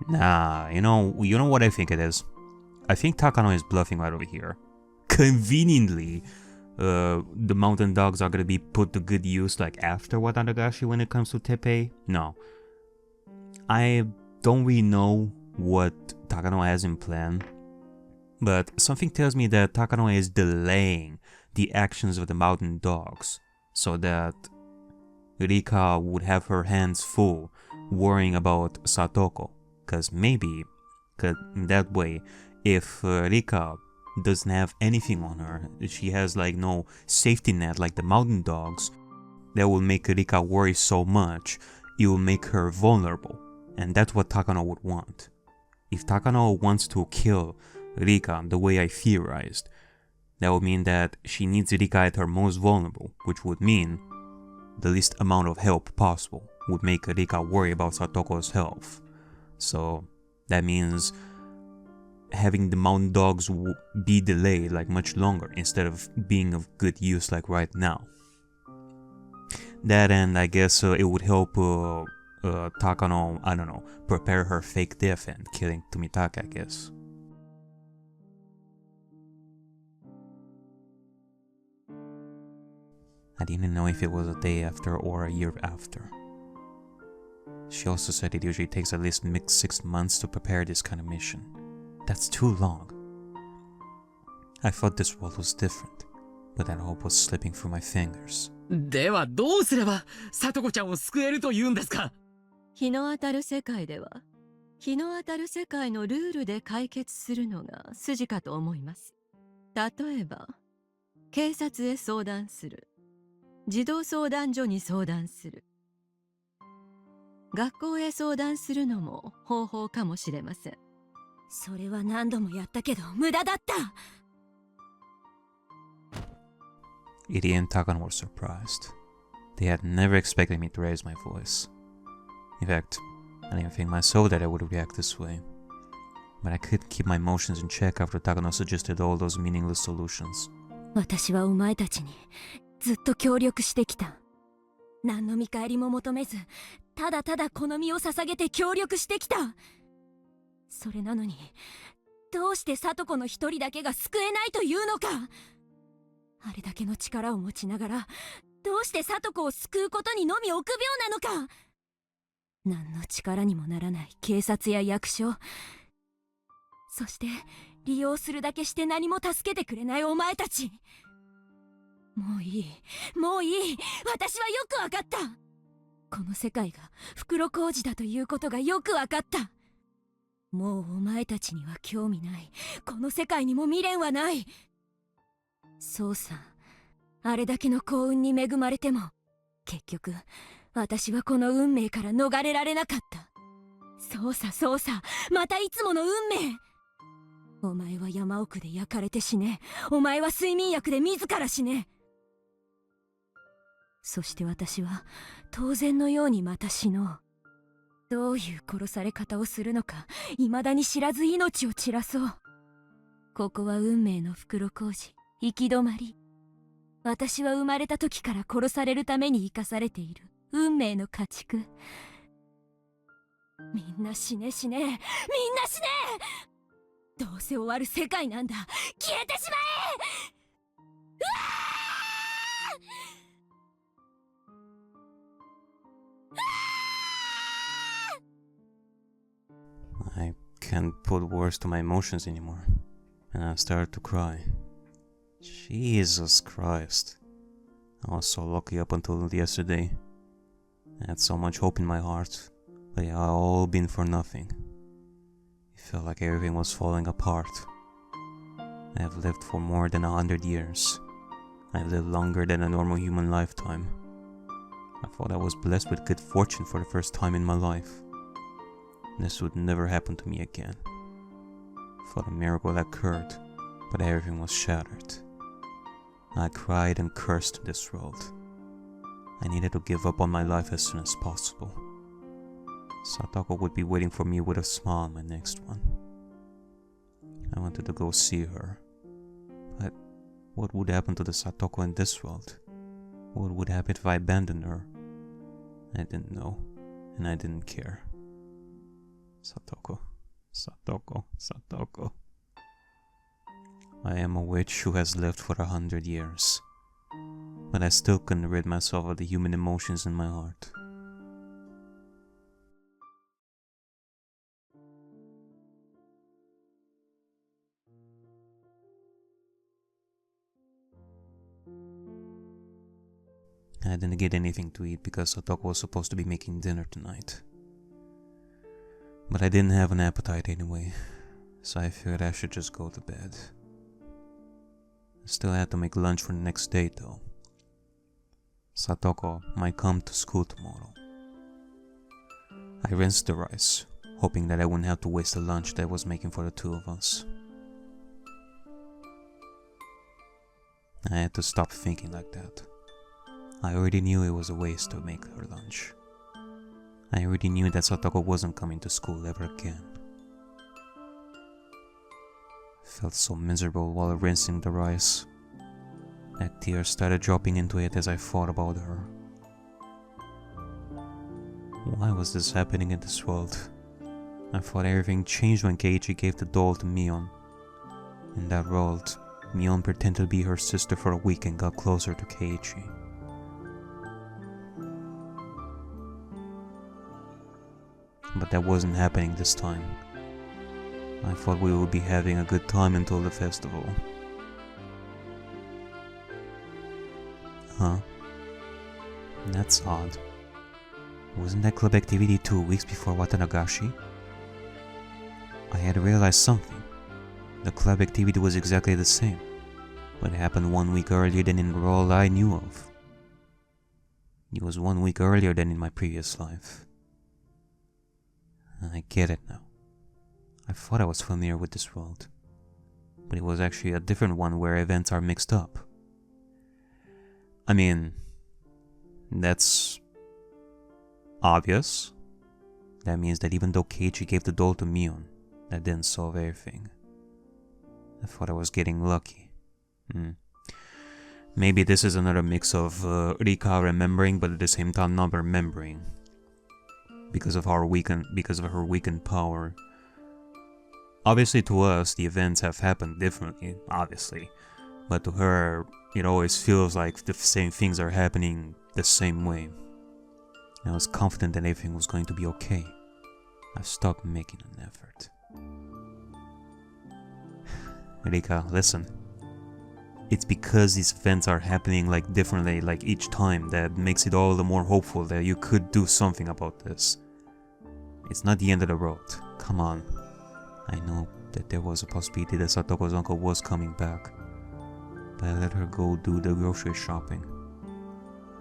S1: Nah, you know what I think it is? I think Takano is bluffing right over here. Conveniently, the mountain dogs are gonna be put to good use like after Watanagashi when it comes to Teppei. No. I don't really know what Takano has in plan, but something tells me that Takano is delaying the actions of the mountain dogs so that Rika would have her hands full worrying about Satoko. Cause in that way, if Rika doesn't have anything on her, she has like no safety net like the mountain dogs, that will make Rika worry so much, it will make her vulnerable. And that's what Takano would want. If Takano wants to kill Rika the way I theorized, that would mean that she needs Rika at her most vulnerable, which would mean the least amount of help possible would make Rika worry about Satoko's health. So that means having the mountain dogs be delayed like much longer instead of being of good use like right now. That, and I guess it would help Takano, I don't know, prepare her fake death and killing Tumitake, I guess. I didn't know if it was a day after or a year after. She also said it usually takes at least 6 months to prepare this kind of mission. That's too long. I thought this world was different, but that hope was slipping through my fingers.
S5: ではどうすれば里子ちゃんを救えると言うんですか？
S6: 日の当たる世界では日の当たる世界のルールで解決するのが筋かと思います。例えば警察へ相談する、児童相談所に相談する、学校へ相談するのも方法かもしれません。
S2: それは何度もやったけど無駄だった。
S1: Irie and Takano were surprised. They had never expected me to raise my voice. In fact, I didn't think myself that I would react this way. But I couldn't keep my emotions in check after Takano suggested all those meaningless solutions.
S2: 私はお前たちにずっと協力してきた。何の見返りも求めず、ただただこの身を捧げて協力してきた。それなのに、どうして里子の一人だけが救えないというのか。あれだけの力を持ちながら、どうして里子を救うことにのみ臆病なのか。何の力にもならない警察や役所、そして利用するだけして何も助けてくれないお前たち。もういい、もういい。私はよくわかった。
S7: この世界が袋小路だということがよくわかった。もうお前たちには興味ない。この世界にも未練はない。そうさ、あれだけの幸運に恵まれても結局私はこの運命から逃れられなかった。そうさそうさ、またいつもの運命。お前は山奥で焼かれて死ね。お前は睡眠薬で自ら死ね。そして私は当然のようにまた死のう。どういう殺され方をするのか未だに知らず命を散らそう。ここは運命の袋小路、行き止まり。私は生まれた時から殺されるために生かされている運命の家畜。みんな死ね死ね、みんな死ね。どうせ終わる世界なんだ。消えてしまえ。うわ
S1: I can't put words to my emotions anymore, and I started to cry. Jesus Christ. I was so lucky up until yesterday. I had so much hope in my heart, but it had all been for nothing. It felt like everything was falling apart. I have lived for more than 100 years. I have lived longer than a normal human lifetime. I thought I was blessed with good fortune for the first time in my life. This would never happen to me again. I thought a miracle had occurred, but everything was shattered. I cried and cursed this world. I needed to give up on my life as soon as possible. Satoko would be waiting for me with a smile on my next one. I wanted to go see her. But what would happen to the Satoko in this world? What would happen if I abandoned her? I didn't know, and I didn't care. Satoko, Satoko, Satoko. I am a witch who has lived for 100 years, but I still couldn't rid myself of the human emotions in my heart. I didn't get anything to eat because Satoko was supposed to be making dinner tonight. But I didn't have an appetite anyway, so I figured I should just go to bed. I still had to make lunch for the next day though. Satoko might come to school tomorrow. I rinsed the rice, hoping that I wouldn't have to waste the lunch that I was making for the two of us. I had to stop thinking like that. I already knew it was a waste to make her lunch. I already knew that Satoko wasn't coming to school ever again. I felt so miserable while rinsing the rice that tears started dropping into it as I thought about her. Why was this happening in this world? I thought everything changed when Keiichi gave the doll to Mion. In that world, Mion pretended to be her sister for a week and got closer to Keiichi. But that wasn't happening this time. I thought we would be having a good time until the festival. Huh? That's odd. Wasn't that club activity 2 weeks before Watanagashi? I had realized something. The club activity was exactly the same, but it happened 1 week earlier than in the role I knew of. It was 1 week earlier than in my previous life. I get it now. I thought I was familiar with this world, but it was actually a different one where events are mixed up. I mean, that's obvious. That means that even though Keiichi gave the doll to Mion, that didn't solve everything. I thought I was getting lucky. Maybe this is another mix of Rika remembering but at the same time not remembering. Because of her weakened power. Obviously to us, the events have happened differently, obviously. But to her, it always feels like the same things are happening the same way. I was confident that everything was going to be okay. I stopped making an effort. Rika, listen. it's because these events are happening like differently, like each time, that makes it all the more hopeful that you could do something about this. It's not the end of the road. Come on. I know that there was a possibility that Satoko's uncle was coming back, but I let her go do the grocery shopping.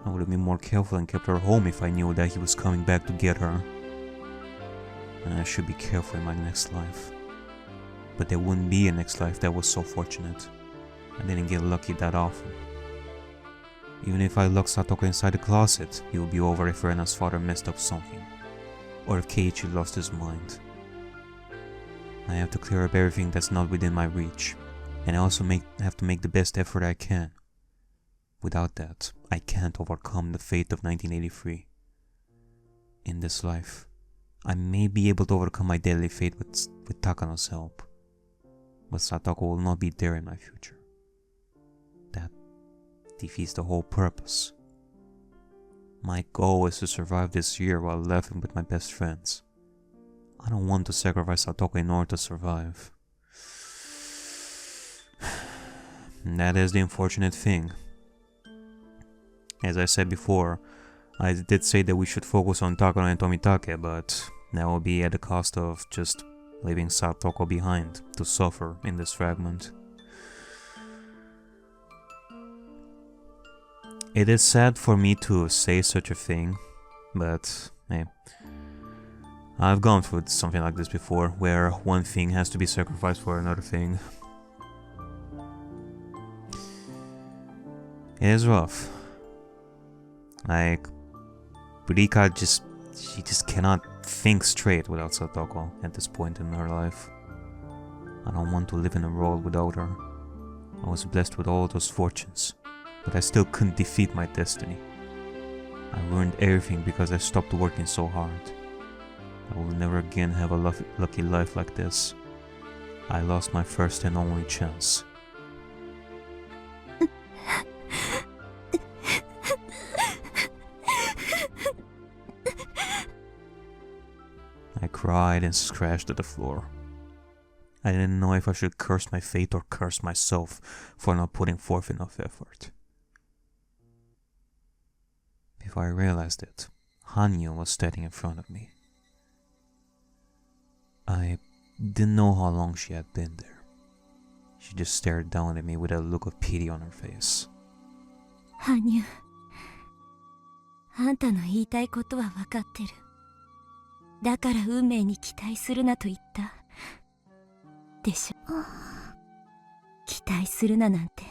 S1: I would have been more careful and kept her home if I knew that he was coming back to get her. And I should be careful in my next life. But there wouldn't be a next life that was so fortunate. I didn't get lucky that often. Even if I locked Satoko inside the closet, it would be over if Rena's father messed up something. Or if Keiichi lost his mind. I have to clear up everything that's not within my reach. And I also have to make the best effort I can. Without that, I can't overcome the fate of 1983. In this life, I may be able to overcome my deadly fate with Takano's help. But Satoko will not be there in my future. That defeats the whole purpose. My goal is to survive this year while laughing with my best friends. I don't want to sacrifice Satoko in order to survive. And that is the unfortunate thing. As I said before, I did say that we should focus on Takano and Tomitake, but that will be at the cost of just leaving Satoko behind to suffer in this fragment. It is sad for me to say such a thing, but hey, I've gone through something like this before, where one thing has to be sacrificed for another thing. It is rough. Like, Rika she just cannot think straight without Satoko at this point in her life. I don't want to live in a world without her. I was blessed with all those fortunes, but I still couldn't defeat my destiny. I ruined everything because I stopped working so hard. I will never again have a lucky life like this. I lost my first and only chance. I cried and scratched at the floor. I didn't know if I should curse my fate or curse myself for not putting forth enough effort. Before I realized it, Hanyu was standing in front of me. I didn't know how long she had been there. She just stared down at me with a look of pity on her face.
S7: 羽生、あんたの言いたいことは分かってる。だから運命に期待するなと言った。でしょ。期待するななんて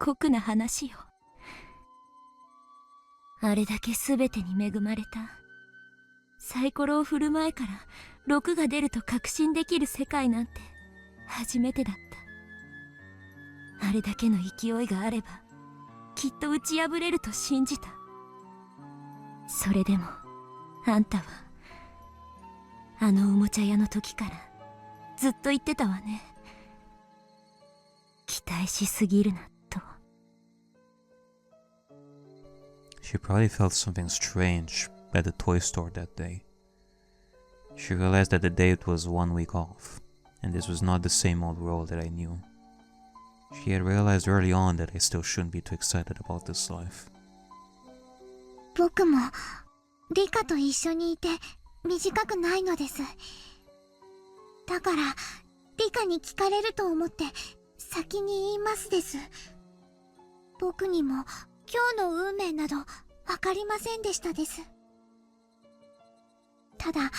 S7: 酷な話よ。あれだけ全てに恵まれた。サイコロを振る前から6が出ると確信できる世界なんて初めてだった。あれだけの勢いがあればきっと打ち破れると信じた。それでもあんたはあのおもちゃ屋の時からずっと言ってたわね。期待しすぎるなと。
S1: She probably felt something strange at the toy store that day. She realized that the date was 1 week off, and this was not the same old world that I knew. She had realized early on that I still shouldn't be too excited about this life.
S2: 僕もリカと一緒にいて短くないのです。だからリカに聞かれると思って先に言いますです。僕にも今日の運命など分かりませんでしたです。ただ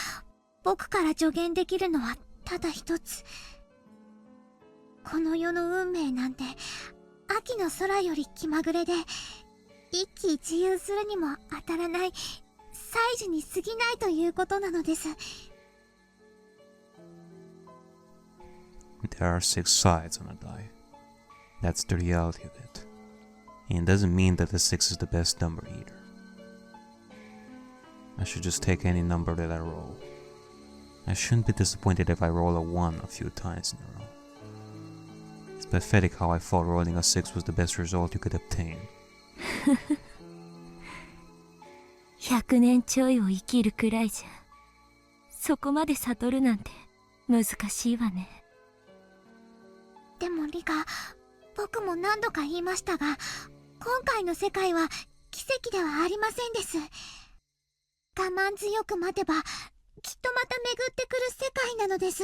S2: 僕から助言できるのはただ一つ。この世の運命なんて秋の空より気まぐれで一喜一憂するにも当たらない祭事に過ぎないということなのです。
S1: There are 6 sides on a die. That's the reality of it. And it doesn't mean that the 6 is the best number either. I should just take any number that I roll. I shouldn't be disappointed if I roll a 1 a few times in a row. It's pathetic how I thought rolling a 6 was the best result you could obtain.
S7: 100年ちょいを生きるくらいじゃそこまで悟るなんて難しいわね。
S2: でもリカ、僕も何度か言いましたが、今回の世界は奇跡ではありませんです。我慢強く待てばきっとまた巡ってくる世界なのです。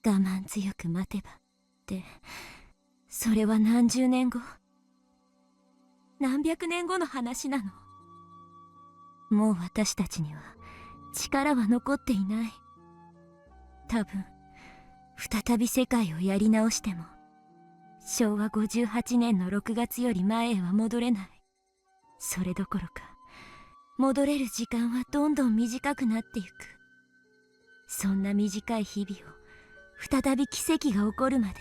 S7: 我慢強く待てばって、それは何十年後、何百年後の話なの。もう私たちには力は残っていない。多分再び世界をやり直しても昭和58年の6月より前へは戻れない。それどころか戻れる時間はどんどん短くなっていく。そんな短い日々を再び奇跡が起こるまで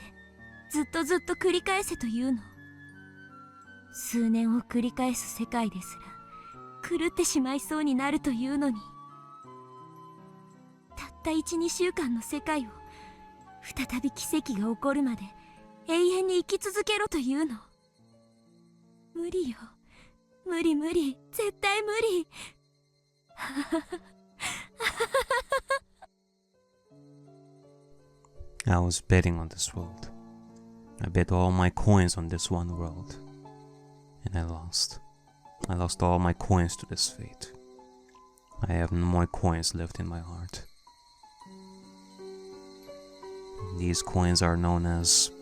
S7: ずっとずっと繰り返せというの。数年を繰り返す世界ですら狂ってしまいそうになるというのに、たった 1,2 週間の世界を再び奇跡が起こるまで永遠に生き続けろというの。無理よ、無理無理、絶対無理。
S1: I was betting on this world. I bet all my coins on this one world. And I lost. I lost all my coins to this fate. I have no more coins left in my heart. These coins are known as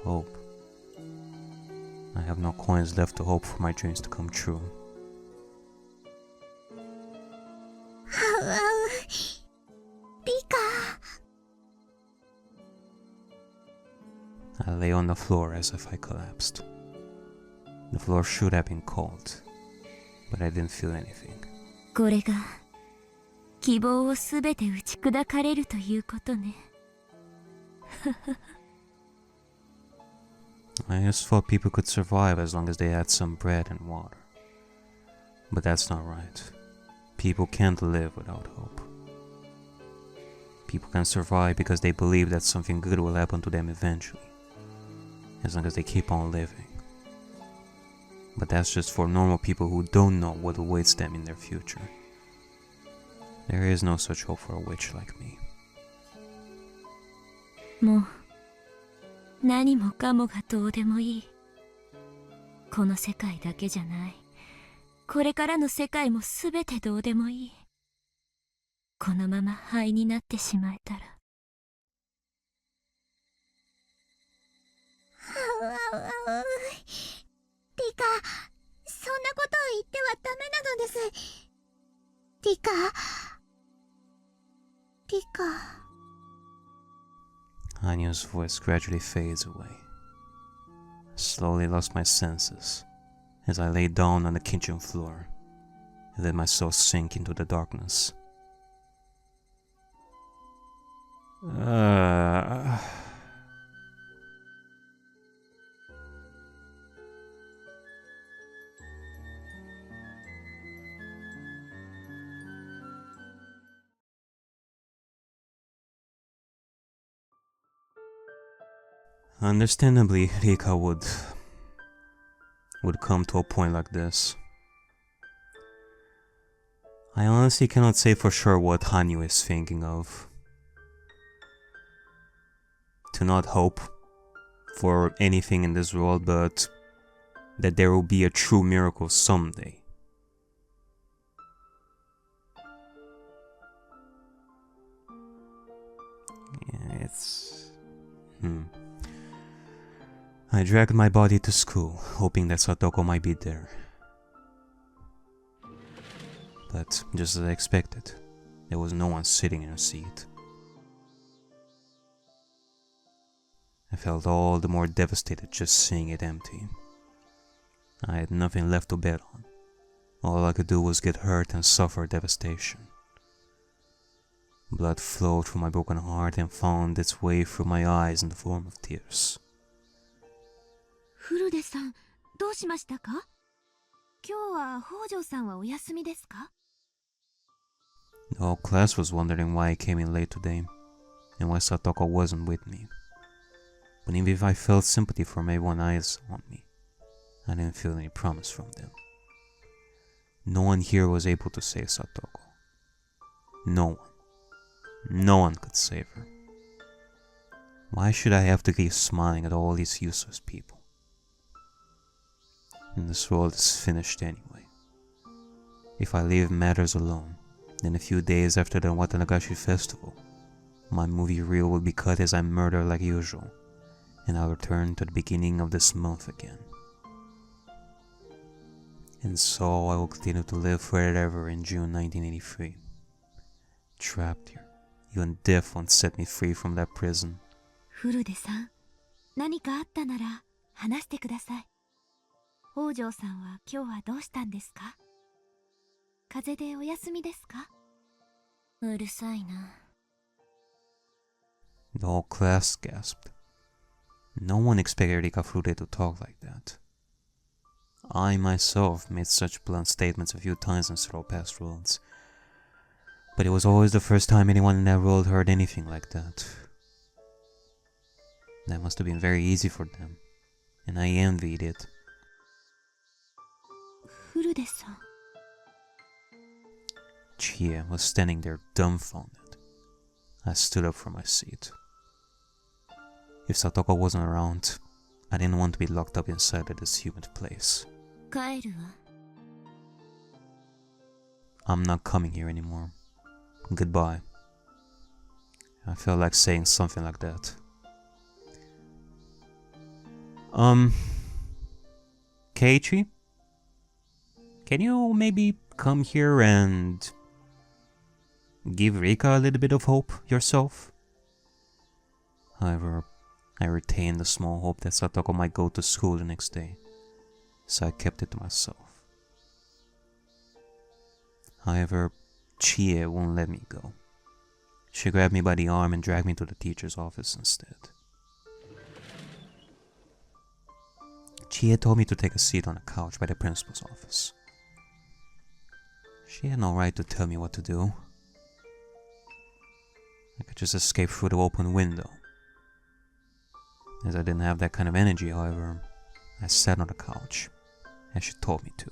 S1: hope. I have no coins left to hope for my dreams to come true.
S2: リカ。
S1: I lay on the floor as if I collapsed. The floor should have been cold, but I didn't feel anything.
S7: これが希望をすべて打ち砕かれるということね。
S1: I just thought people could survive as long as they had some bread and water. But that's not right. People can't live without hope. People can survive because they believe that something good will happen to them eventually, as long as they keep on living. But that's just for normal people who don't know what awaits them in their future. There is no such hope for a witch like me.
S7: もう何もかもがどうでもいい。この世界だけじゃない。これからの世界もすべてどうでもいい。このまま灰になってしまえたら。
S2: リカ、そんなことを言ってはダメなのです。リカ。リカ。
S1: Anya's voice gradually fades away. I slowly lost my senses as I lay down on the kitchen floor and let myself sink into the darkness. Understandably, Rika would come to a point like this. I honestly cannot say for sure what Hanyu is thinking of. To not hope for anything in this world, but that there will be a true miracle someday. Yeah, it's... I dragged my body to school, hoping that Satoko might be there. But just as I expected, there was no one sitting in a seat. I felt all the more devastated just seeing it empty. I had nothing left to bet on. All I could do was get hurt and suffer devastation. Blood flowed through my broken heart and found its way through my eyes in the form of tears.
S2: フルデさん、どうしましたか？今日は北条さんはお休みですか？
S1: The whole class was wondering why I came in late today, and why Satoko wasn't with me. But even if I felt sympathy from everyone's eyes on me, I didn't feel any promise from them. No one here was able to save Satoko. No one. No one could save her. Why should I have to keep smiling at all these useless people? And this world is finished anyway. If I leave matters alone, then a few days after the Watanagashi festival, my movie reel will be cut as I murder like usual, and I'll return to the beginning of this month again. And so I will continue to live forever in June 1983. Trapped here. Even death won't set me free from that prison.
S7: フルデさん、何かあったなら話してください。北条さんは今日はどうしたんですか？風邪でお休みですか？うるさいな。
S1: The whole class gasped. No one expected Rika Furude to talk like that. I myself made such blunt statements a few times in several past worlds, but it was always the first time anyone in that world heard anything like that. That must have been very easy for them, and I envied it.
S7: フルデさん。
S1: Chie was standing there dumbfounded. I stood up from my seat. If Satoko wasn't around, I didn't want to be locked up inside of this humid place.
S7: 帰るわ。
S1: I'm not coming here anymore. Goodbye. I felt like saying something like that. Keiichi? Can you maybe come here and give Rika a little bit of hope yourself? However, I retained the small hope that Satoko might go to school the next day, so I kept it to myself. However, Chie won't let me go. She grabbed me by the arm and dragged me to the teacher's office instead. Chie told me to take a seat on a couch by the principal's office. She had no right to tell me what to do. I could just escape through the open window. As I didn't have that kind of energy, however, I sat on the couch, as she told me to.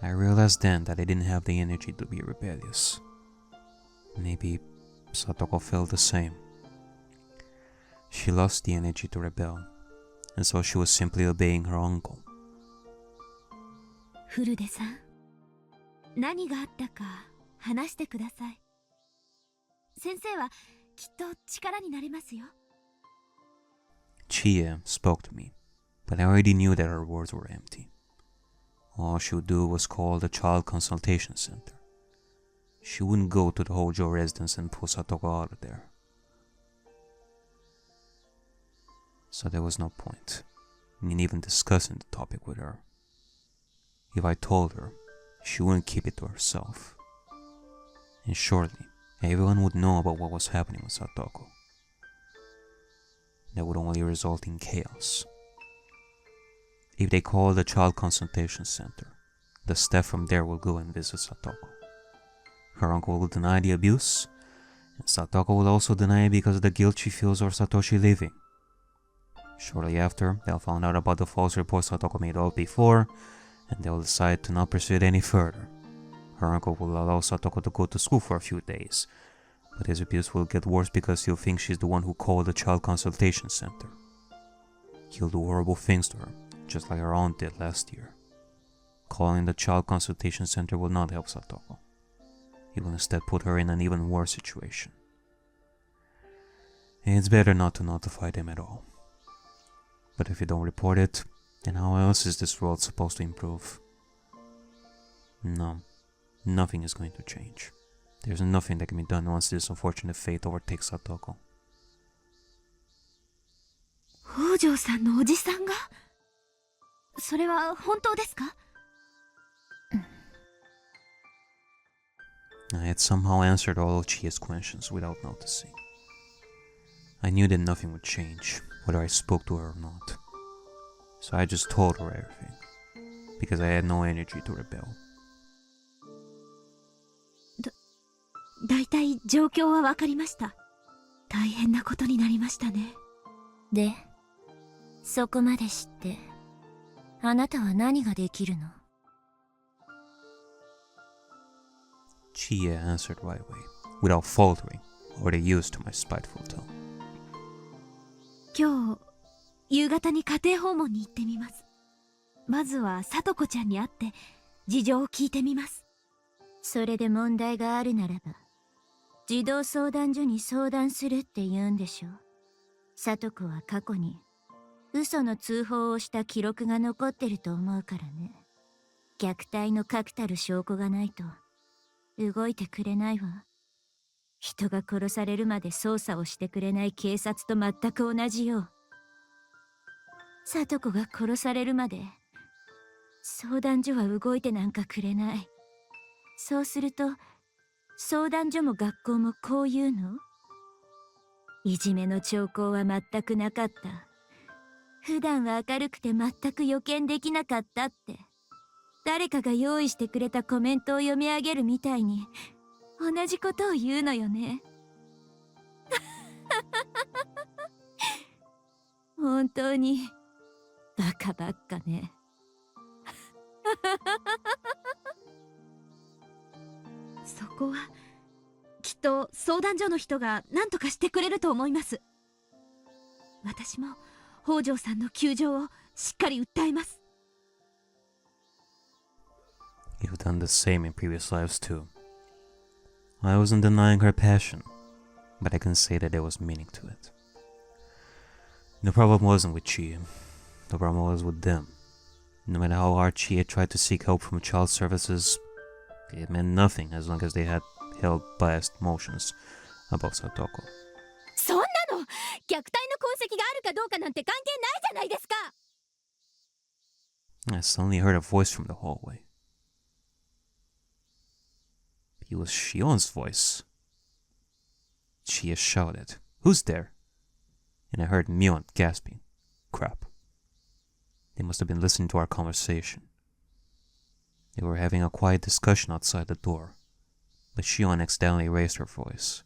S1: I realized then that I didn't have the energy to be rebellious. Maybe Satoko felt the same. She lost the energy to rebel, and so she was simply obeying her uncle.
S7: フルデさん、何があったか話してください。先生はきっと力になれますよ。
S1: Chie spoke to me, but I already knew that her words were empty. All she would do was call the child consultation center. She wouldn't go to the Hojo residence and pull Satoko out of there. So there was no point in even discussing the topic with her. If I told her, she wouldn't keep it to herself. And shortly, everyone would know about what was happening with Satoko. That would only result in chaos. If they call the child consultation center, the staff from there will go and visit Satoko. Her uncle will deny the abuse, and Satoko will also deny it because of the guilt she feels over Satoshi leaving. Shortly after, they'll find out about the false report Satoko made out before, and they'll decide to not pursue it any further. Her uncle will allow Satoko to go to school for a few days, but his abuse will get worse because he'll think she's the one who called the child consultation center. He'll do horrible things to her, just like her aunt did last year. Calling the child consultation center will not help Satoko. He will instead put her in an even worse situation. It's better not to notify them at all. But if you don't report it, then how else is this world supposed to improve? No, nothing is going to change. There's nothing that can be done once this unfortunate fate overtakes Satoko.
S7: 北条さんのおじさんが？それは本当ですか？
S1: I had somehow answered all of Chie's questions without noticing. I knew that nothing would change, whether I spoke to her or not. So I just told her everything, because I had no energy to rebel.
S7: だいたい状況はわかりました。大変なことになりましたね。で、そこまで知って、あなたは何ができるの？
S1: Chie answered right away, without faltering, already used to my spiteful tone.
S7: 今日夕方に家庭訪問に行ってみます。まずはさとこちゃんに会って事情を聞いてみます。
S2: それで問題があるならば児童相談所に相談するって言うんでしょ。さとこは過去に嘘の通報をした記録が残ってると思うからね。虐待の確たる証拠がないと動いてくれないわ。人が殺されるまで捜査をしてくれない警察と全く同じよ。さとこが殺されるまで相談所は動いてなんかくれない。そうすると相談所も学校もこう言うの？いじめの兆候は全くなかった。普段は明るくて全く予見できなかったって誰かが用意してくれたコメントを読み上げるみたいに同じことを言うのよね。本当にバカばっかね。
S7: そこはきっと相談所の人が何とかしてくれると思います。私も北条さんの窮状をしっかり訴えます。
S1: You've done the same in previous lives too. I wasn't denying her passion, but I can say that there was meaning to it. The problem wasn't with Chie. The problem was with them. No matter how hard Chie tried to seek help from child services, it meant nothing as long as they had held biased emotions about Satoko.
S7: そんなの虐待の痕跡があるかどうかなんて関係ないじゃないですか。
S1: I suddenly heard a voice from the hallway. It was Shion's voice. Chie shouted, "Who's there?" And I heard Mion gasping. Crap. They must have been listening to our conversation. They were having a quiet discussion outside the door, but Shion accidentally raised her voice.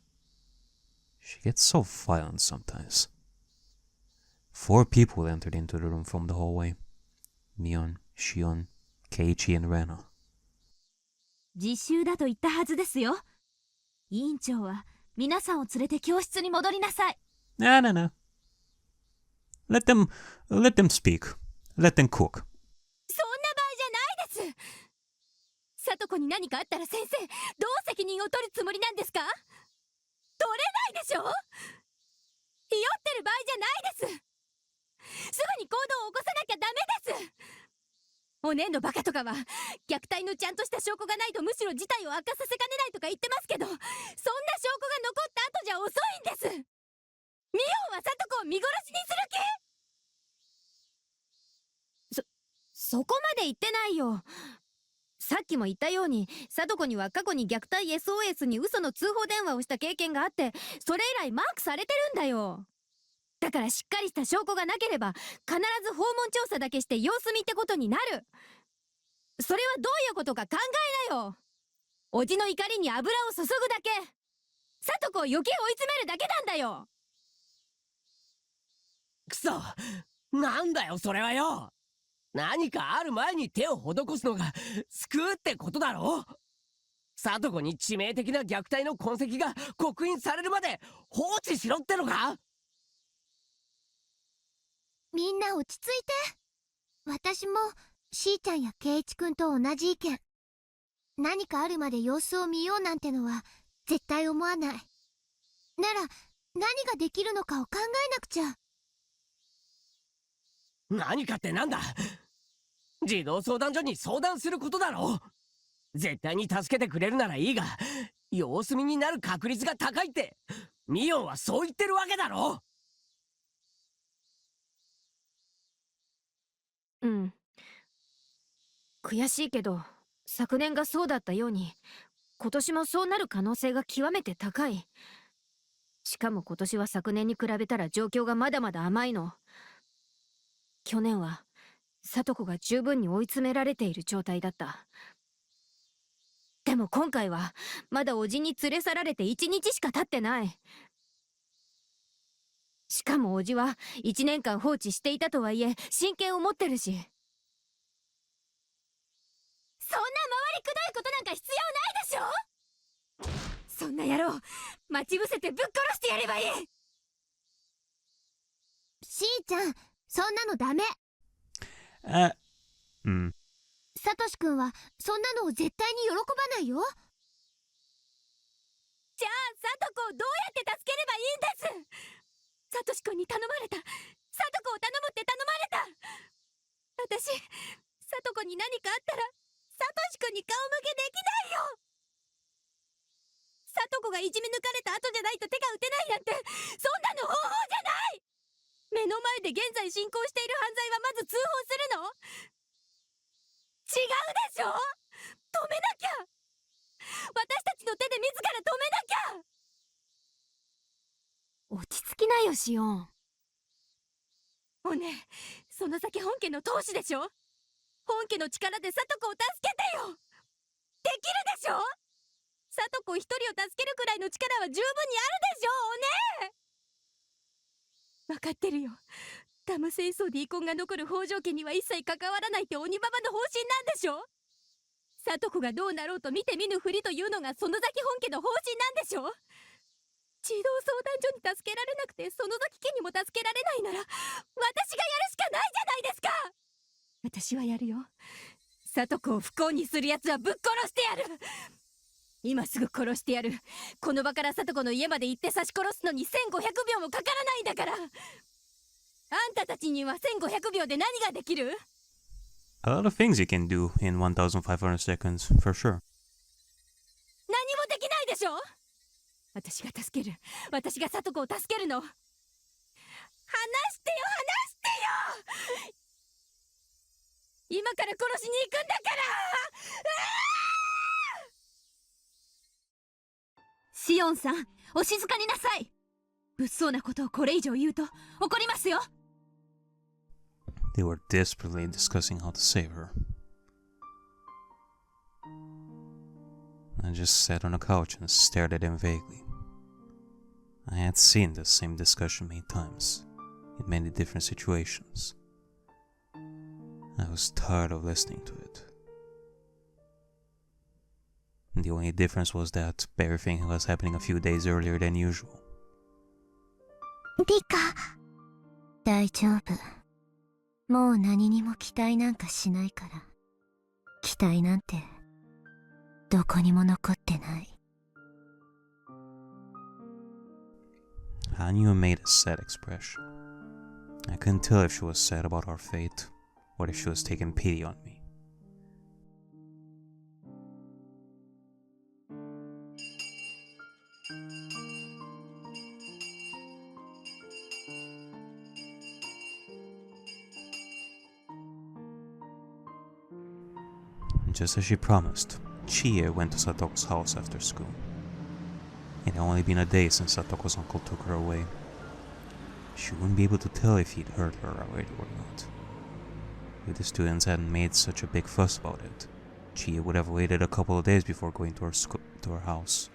S1: She gets so violent sometimes. 4 people entered into the room from the hallway. Mion, Shion, Keiichi, and Rena.
S7: 実習だと言ったはずですよ。委員長は皆さんを連れて教室に戻りなさい。
S1: No. Let them speak. Let them cook.
S7: そんな場合じゃないです。さとこに何かあったら先生、どう責任を取るつもりなんですか？取れないでしょ。ひよってる場合じゃないです。すぐに行動を起こさなきゃダメです。おねんのバカとかは虐待のちゃんとした証拠がないとむしろ事態を悪化させかねないとか言ってますけど、そんな証拠が残った後じゃ遅いんです。ミオンはさとこを見殺しにする気？そこまで言ってないよ。さっきも言ったようにさとこには過去に虐待 SOS に嘘の通報電話をした経験があって、それ以来マークされてるんだよ。だからしっかりした証拠がなければ必ず訪問調査だけして様子見ってことになる。それはどういうことか考えなよ。おじの怒りに油を注ぐだけ。さとこを余計追い詰めるだけなんだよ。
S8: くそ、なんだよそれはよ。何かある前に手を施すのが救うってことだろ。さとこに致命的な虐待の痕跡が刻印されるまで放置しろってのか？
S2: みんな落ち着いて。私もしーちゃんやケイイチくんと同じ意見。何かあるまで様子を見ようなんてのは絶対思わない。なら何ができるのかを考えなくちゃ。
S8: 何かってなんだ？児童相談所に相談することだろ。絶対に助けてくれるならいいが、様子見になる確率が高いってミオンはそう言ってるわけだろ。
S7: うん。悔しいけど昨年がそうだったように今年もそうなる可能性が極めて高い。しかも今年は昨年に比べたら状況がまだまだ甘いの。去年はさとこが十分に追い詰められている状態だった。でも今回はまだおじに連れ去られて1日しか経ってない。しかもおじは1年間放置していたとはいえ親権を持ってるし。そんな回りくどいことなんか必要ないでしょ。郎、待ち伏せてぶっ殺してやればいい。
S2: しーちゃん、そんなのダメ。サトシくんはそんなのを絶対に喜ばないよ。
S7: じゃあサトコをどうやって助ければいいんです。サトシくんに頼まれた。サトコを頼むって頼まれた。私、サトコに何かあったらサトシくんに顔向けできないよ。サトコがいじめ抜かれた後じゃないと手が打てないなんて、そんなの方法じゃない。目の前で現在進行している犯罪はまず通報するの？違うでしょ。止めなきゃ。私たちの手で自ら止めなきゃ。落ち着きなよ、シオン。おねえ、その先本家の闘士でしょ。本家の力でサトコを助けてよ。できるでしょ。サトコ一人を助けるくらいの力は十分にあるでしょ、おねえ。分かってるよ。ダム戦争で遺恨が残る北条家には一切関わらないって鬼ババの方針なんでしょ。サトコがどうなろうと見て見ぬふりというのが園崎本家の方針なんでしょ。児童相談所に助けられなくて園崎家にも助けられないなら、私がやるしかないじゃないですか。私はやるよ。サトコを不幸にするやつはぶっ殺してやる。今すぐ殺してやる。この場からサトコの家まで行って刺し殺すのに1500秒もかからないんだから。あんたたちには1500秒で何ができる？
S1: A lot of things you can do in 1500 seconds, for sure.
S7: 何もできないでしょ。私が助ける。私がサトコを助けるの。話してよ、話してよ。今から殺しに行くんだから。シオンさん、お静かになさい。物騒なことをこれ以上言うと怒りますよ。
S1: They were desperately discussing how to save her. I just sat on the couch and stared at him vaguely. I had seen the same discussion many times, in many different situations. I was tired of listening to it. The only difference was that everything was happening a few days earlier than usual.
S2: リカ、大丈夫。もう何にも期待なんかしないから。期待なんてどこにも残ってない。
S1: Hanyu made a sad expression. I couldn't tell if she was sad about our fate, or if she was taking pity on me. Just as she promised, Chie went to Satoko's house after school. It had only been a day since Satoko's uncle took her away. She wouldn't be able to tell if he'd hurt her already or not. If the students hadn't made such a big fuss about it, Chie would have waited a couple of days before going to her house.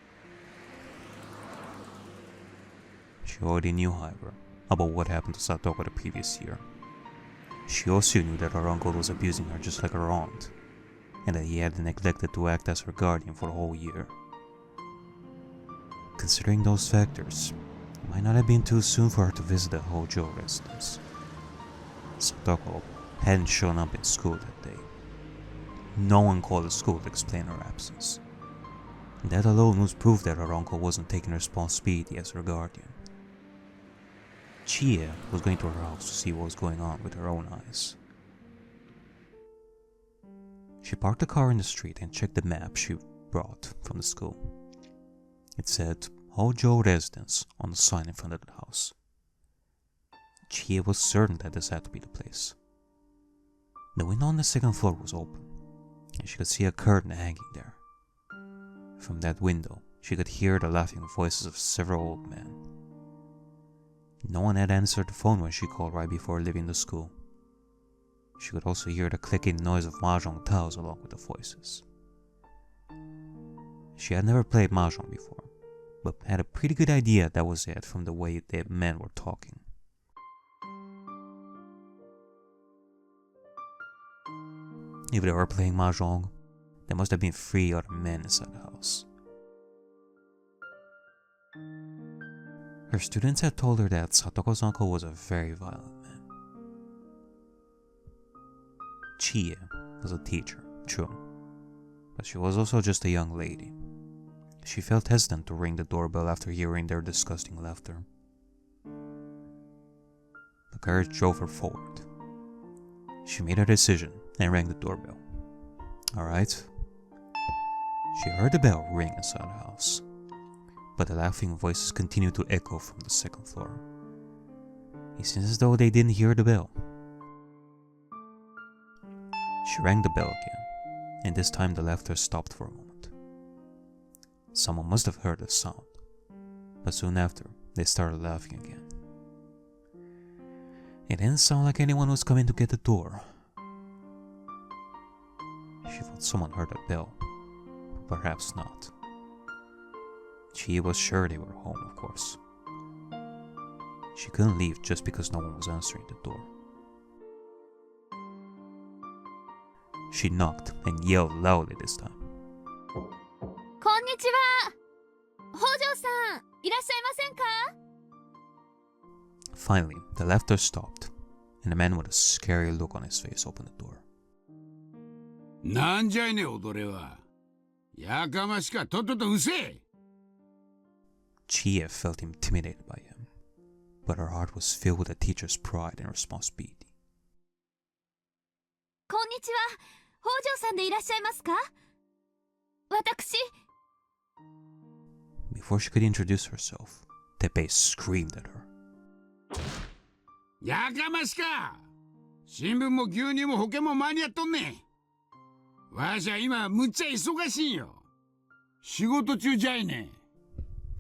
S1: She already knew, however, about what happened to Satoko the previous year. She also knew that her uncle was abusing her just like her aunt, and that he had neglected to act as her guardian for a whole year. Considering those factors, it might not have been too soon for her to visit the Hojo residence. Satoko hadn't shown up in school that day. No one called the school to explain her absence. That alone was proof that her uncle wasn't taking responsibility as her guardian. Chie was going to her house to see what was going on with her own eyes. She parked the car in the street and checked the map she brought from the school. It said Hojo Residence on the sign in front of the house. Chie was certain that this had to be the place. The window on the second floor was open, and she could see a curtain hanging there. From that window, she could hear the laughing voices of several old men. No one had answered the phone when she called right before leaving the school. She could also hear the clicking noise of mahjong tiles along with the voices. She had never played mahjong before, but had a pretty good idea that was it from the way the men were talking. If they were playing mahjong, there must have been 3 other men inside the house. Her students had told her that Satoko's uncle was a very violent man. Chie was a teacher, true, but she was also just a young lady. She felt hesitant to ring the doorbell after hearing their disgusting laughter. The courage drove her forward. She made her decision and rang the doorbell. Alright. She heard the bell ring inside the house, but the laughing voices continued to echo from the second floor. It seemed as though they didn't hear the bell. She rang the bell again, and this time the laughter stopped for a moment. Someone must have heard the sound, but soon after, they started laughing again. It didn't sound like anyone was coming to get the door. She thought someone heard a bell, but perhaps not. She was sure they were home, of course. She couldn't leave just because no one was answering the door. She knocked and yelled loudly this time.
S2: こんにちは。北条さん、いらっしゃいませんか？
S1: Finally, the laughter stopped, and a man with a scary look on his face opened the door.
S3: なんじゃいね、踊れは。やかましか、とっととうせえ。
S1: Chie felt intimidated by him, but her heart was filled with a teacher's pride and responsibility.
S2: こんにちは。北条さんでいらっしゃいますか？私。
S1: Before she could introduce herself, Teppei screamed at her.
S3: やかましか。新聞も牛乳も保険も間に合っとんねん。わしゃ今むっちゃ忙しいんよ。仕事中じゃいね。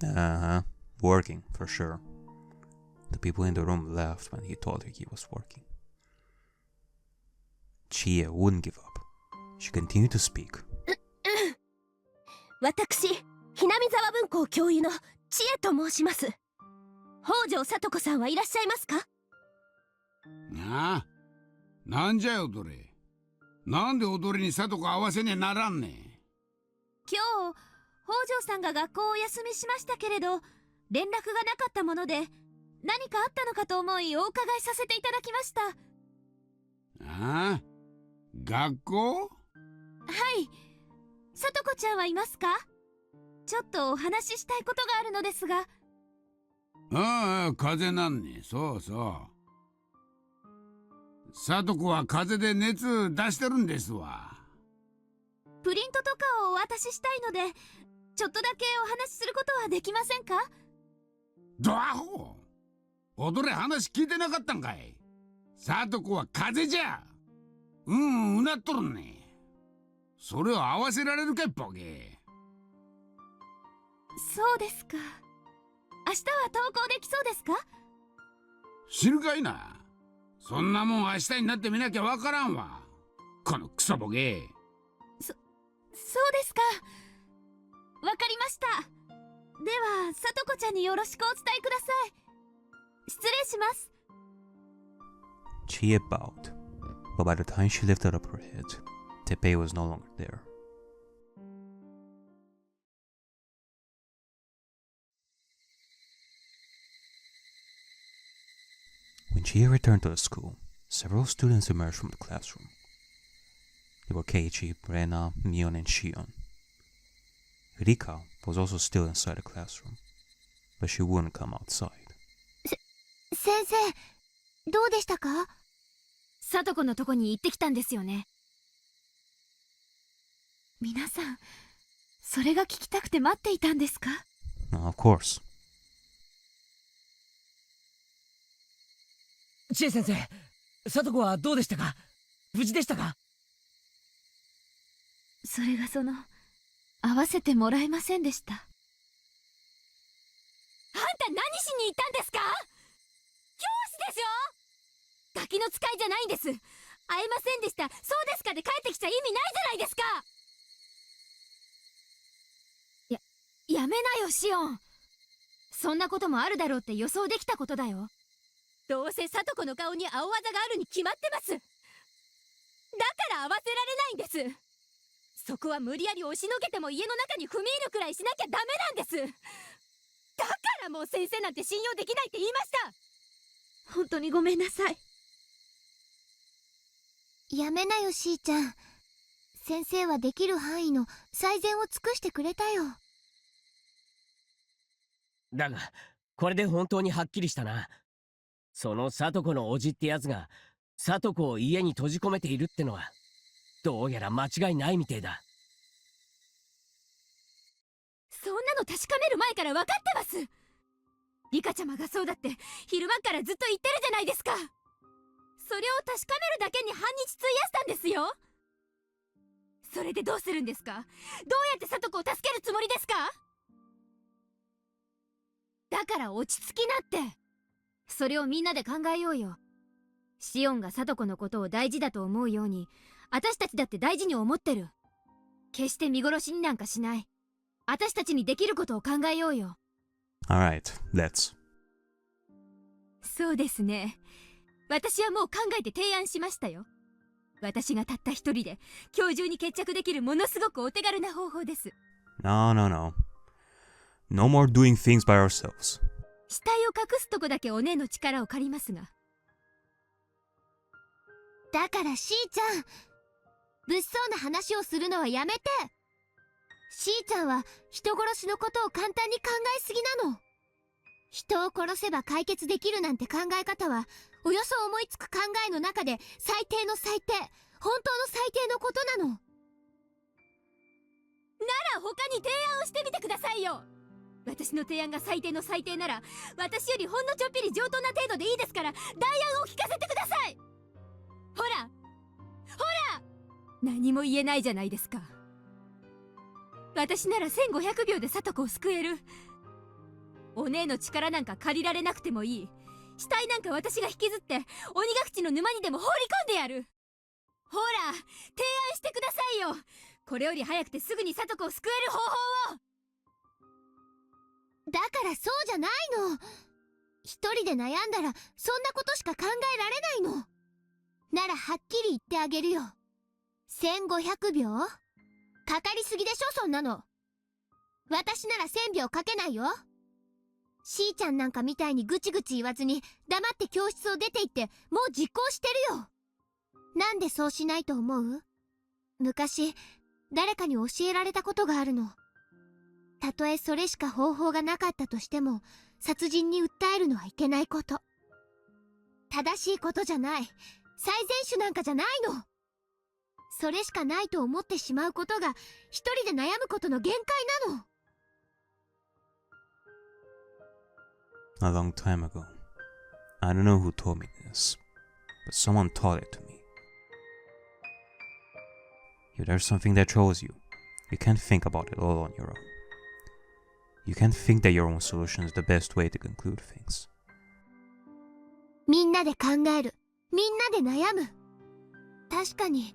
S1: Uh-huh. Working, for sure. The people in the room laughed when he told her he was working. Chie wouldn't give up. She continued to speak.
S7: 私、ひなみざわ文庫教諭の千恵と申します。北条さと子さんはいらっしゃいますか？
S3: なあ、なんじゃよ踊れ。なんで踊りにさとこ合わせねえならんねん。
S2: 今日、北条さんが学校をお休みしましたけれど、連絡がなかったもので、何かあったのかと思いお伺いさせていただきました。
S3: ああ、学校？
S2: はい。さとこちゃんはいますか？ちょっとお話ししたいことがあるのですが。
S3: ああ、風邪なんね。そうそう。さとこは風邪で熱出してるんですわ。
S2: プリントとかをお渡ししたいので、ちょっとだけお話しすることはできませんか？
S3: ドアホー。踊れ話聞いてなかったんかい。さとこは風邪じゃ。うなっとるね。それを合わせられるかいボケ。
S2: そうですか。明日は登校できそうですか？
S3: 知るかいな。そんなもん明日になってみなきゃわからんわ。このクソボケ。
S2: そうですか。わかりました。では、さとこちゃんによろしくお伝えください。失礼します。
S1: Chie bowed, but by the time she lifted up her head, Teppei was no longer there. When Chie returned to the school, several students emerged from the classroom. They were Keiichi, Rena, Mion, and Shion. Rika was also still inside the classroom, but she wouldn't come outside.
S2: 先生、どうでしたか？さとこのとこに行ってきたんですよね。皆さん、それが聞きたくて待っていたんですか？
S1: Of course.
S8: 千恵先生、さとこはどうでしたか？無事でしたか？
S2: それが会わせてもらえませんでした。あんた何しに行ったんですか？教師でしょ？ガキの使いじゃないんです。会えませんでした、そうですかで帰ってきちゃ意味ないじゃないですか。やめなよシオン。そんなこともあるだろうって予想できたことだよ。どうせさとこの顔に青技があるに決まってます。だから会わせられないんです。そこは無理やり押しのけても家の中に踏み入るくらいしなきゃダメなんです。だ
S7: らもう先生なんて信用できないって言いました。本当にごめんなさい。
S2: やめなよ、しーちゃん。先生はできる範囲の最善を尽くしてくれたよ。
S8: だがこれで本当にはっきりしたな。その聡子の叔父ってやつが聡子を家に閉じ込めているってのはどうやら間違いないみてえだ。
S7: そんなの確かめる前から分かってます。リカちゃまがそうだって昼間からずっと言ってるじゃないですか。それを確かめるだけに半日費やしたんですよ。それでどうするんですか？どうやって聡子を助けるつもりですか？だから落ち着きなって。それをみんなで考えようよ。シオンが聡子のことを大事だと思うように私たちだって大事に思ってる。決して見殺しになんかしない。私たちにできることを考えようよ。
S1: Alright, let's.
S7: そうですね。私はもう考えて提案しましたよ。私がたった一人で今日中に決着できるものすごくお手軽な方法です。
S1: No, no, no. No more doing things by ourselves.
S7: 死体を隠すとこだけお姉の力を借りますが。
S2: だからしーちゃん、物騒な話をするのはやめて。しーちゃんは人殺しのことを簡単に考えすぎなの。人を殺せば解決できるなんて考え方はおよそ思いつく考えの中で最低の最低、本当の最低のことなの。な
S7: ら他に提案をしてみてくださいよ。私の提案が最低の最低なら私よりほんのちょっぴり上等な程度でいいですから代案を聞かせてください。ほら何も言えないじゃないですか。私なら1500秒で聡子を救える。お姉の力なんか借りられなくてもいい。死体なんか私が引きずって鬼ヶ淵の沼にでも放り込んでやる。ほら提案してくださいよ。これより早くてすぐに聡子を救える方法を。
S2: だからそうじゃないの。一人で悩んだらそんなことしか考えられないの。ならはっきり言ってあげるよ。1500秒？かかりすぎでしょ、そんなの。私なら1000秒かけないよ。しーちゃんなんかみたいにぐちぐち言わずに黙って教室を出て行ってもう実行してるよ。なんでそうしないと思う？昔誰かに教えられたことがあるの。たとえそれしか方法がなかったとしても殺人に訴えるのはいけないこと。正しいことじゃない。最善手なんかじゃないの。それしかないと思ってしまうことが一人で悩むことの限界なの。
S1: A long time ago. I don't know who told me this, but someone taught it to me. If there's something that troubles you, you can't think about it all on your own. You can't think that your own solution is the best way to conclude things.
S2: みんなで考える。みんなで悩む。確かに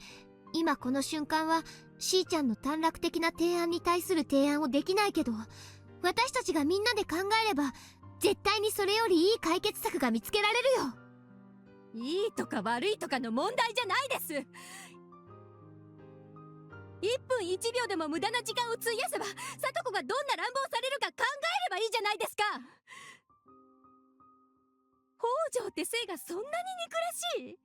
S2: 今この瞬間はしーちゃんの短絡的な提案に対する提案をできないけど、私たちがみんなで考えれば絶対にそれよりいい解決策が見つけられるよ。
S7: いいとか悪いとかの問題じゃないです。1分1秒でも無駄な時間を費やせば聡子がどんな乱暴されるか考えればいいじゃないですか。北条って姓がそんなに憎らしい？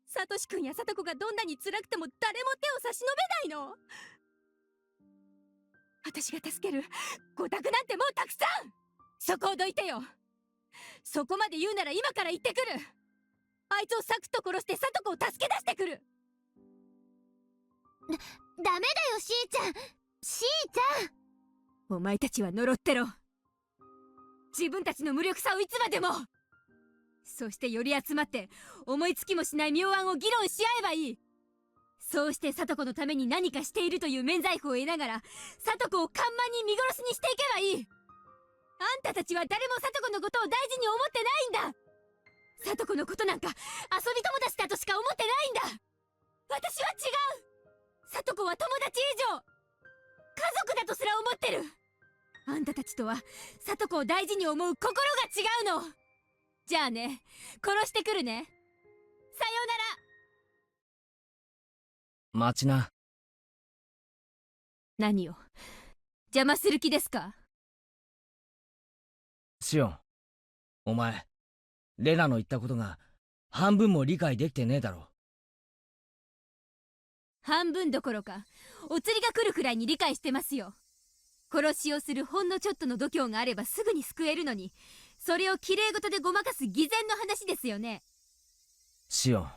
S7: サトシ君や聡子がどんなに辛くても誰も手を差し伸べないの？私が助ける。ご託なんてもうたくさん。そこをどいてよ。そこまで言うなら今から行ってくる。あいつをサクッと殺して聡子を助け出してくる。
S2: ダメだよ、しーちゃん。しーちゃん。
S7: お前たちは呪ってろ。自分たちの無力さをいつまでも。そしてより集まって思いつきもしない妙案を議論し合えばいい。そうして聡子のために何かしているという免罪符を得ながら聡子を看板に見殺しにしていけばいい。あんたたちは誰も聡子のことを大事に思ってないんだ。聡子のことなんか遊び友達だとしか思ってないんだ。私は違う。聡子は友達以上家族だとすら思ってる。あんたたちとは聡子を大事に思う心が違うの。じゃあね、殺してくるね。さようなら。
S5: 待ちな。
S7: 何を邪魔する気ですか？
S9: シオン、お前レナの言ったことが半分も理解できてねえだろ。
S7: 半分どころかお釣りが来るくらいに理解してますよ。殺しをするほんのちょっとの度胸があればすぐに救えるのに、それをきれい事でごまかす偽善の話ですよね。
S9: シオン、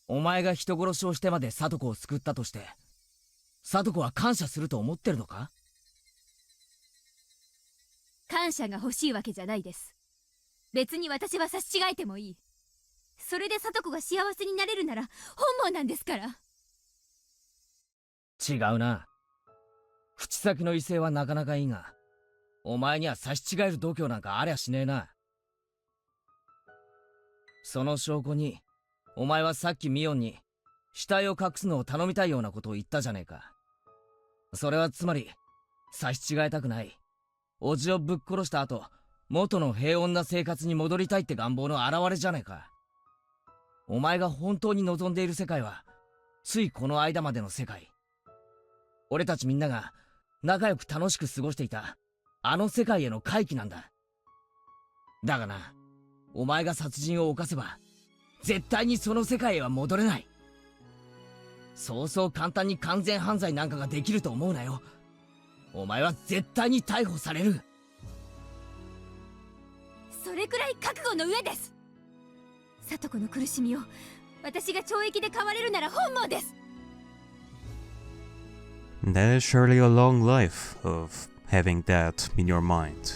S9: お前が人殺しをしてまで聡子を救ったとして、聡子は感謝すると思ってるのか？
S7: 感謝が欲しいわけじゃないです。別に私は差し違えてもいい。それで聡子が幸せになれるなら本望なんですから。
S9: 違うな。口先の威勢はなかなかいいが、お前には差し違える度胸なんかありゃしねえな。その証拠に、お前はさっきミオンに死体を隠すのを頼みたいようなことを言ったじゃねえか。それはつまり差し違えたくない、叔父をぶっ殺した後元の平穏な生活に戻りたいって願望の表れじゃねえか。お前が本当に望んでいる世界はついこの間までの世界、俺たちみんなが仲良く楽しく過ごしていたあの世界への回帰なんだ。だがな、お前が殺人を犯せば絶対にその世界へは戻れない。そうそう簡単に完全犯罪なんかができると思うなよ。お前は絶対に逮捕される。
S7: それくらい覚悟の上です。聡子の苦しみを私が懲役で買われるなら本望です。
S1: That is surely a long life of having that in your mind.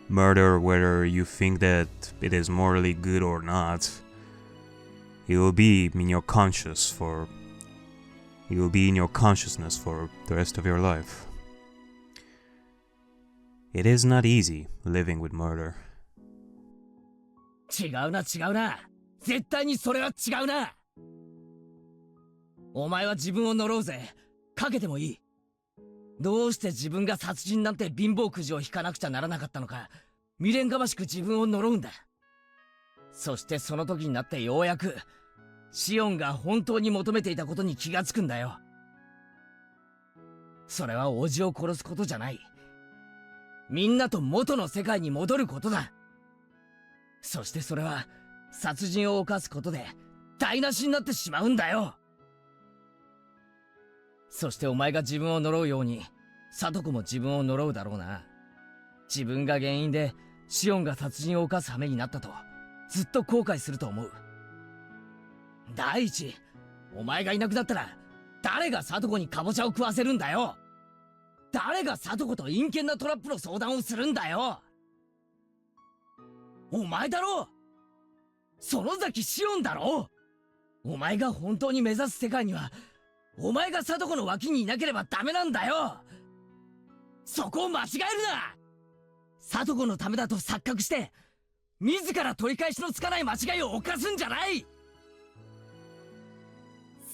S1: Murder, whether you think that it is morally good or not, it will be in your consciousness for the rest of your life. It is not easy living with murder.
S9: 違うな違うな、絶対にそれは違うな。お前は自分を呪うぜ。かけてもいい。どうして自分が殺人なんて貧乏くじを引かなくちゃならなかったのか、未練がましく自分を呪うんだ。そしてその時になってようやくシオンが本当に求めていたことに気がつくんだよ。それは叔父を殺すことじゃない、みんなと元の世界に戻ることだ。そしてそれは殺人を犯すことで台無しになってしまうんだよ。そしてお前が自分を呪うように聡子も自分を呪うだろうな。自分が原因でシオンが殺人を犯す羽目になったとずっと後悔すると思う。第一、お前がいなくなったら誰が聡子にカボチャを食わせるんだよ。誰が聡子と陰険なトラップの相談をするんだよ。お前だろ。園崎シオンだろ。お前が本当に目指す世界にはお前が聡子の脇にいなければダメなんだよ。そこを間違えるな。聡子のためだと錯覚して自ら取り返しのつかない間違いを犯すんじゃない。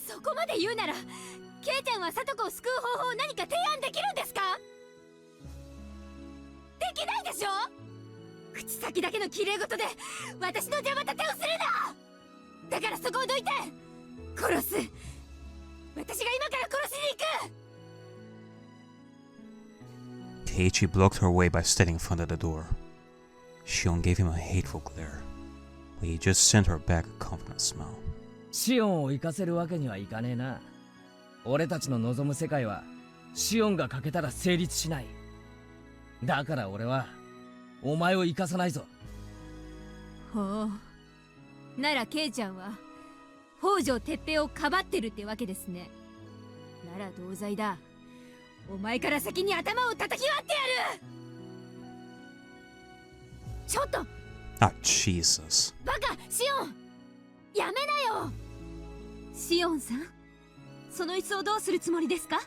S7: そこまで言うならケイちゃんは聡子を救う方法を何か提案できるんですか？できないでしょ。口先だけの綺麗事で私の邪魔立てをするな。だからそこをどいて殺す。私が今から殺しに行く。
S1: Keiichi blocked her way by standing in front of the door. Shion gave him a hateful glare, but he just sent her back a confident smile.
S9: シオンを生かせるわけにはいかねえな。俺たちの望む世界はシオンが欠けたら成立しない。だから俺はお前を生かさないぞ。
S7: ほう。ならケイちゃんは北条哲平をかばってるってわけですね。なら同罪だ。お前から先に頭を叩き割ってやる。ちょっと
S1: Ah, Jesus.
S7: バカシオン、やめなよ。シオンさん、その椅子をどうするつもりですか？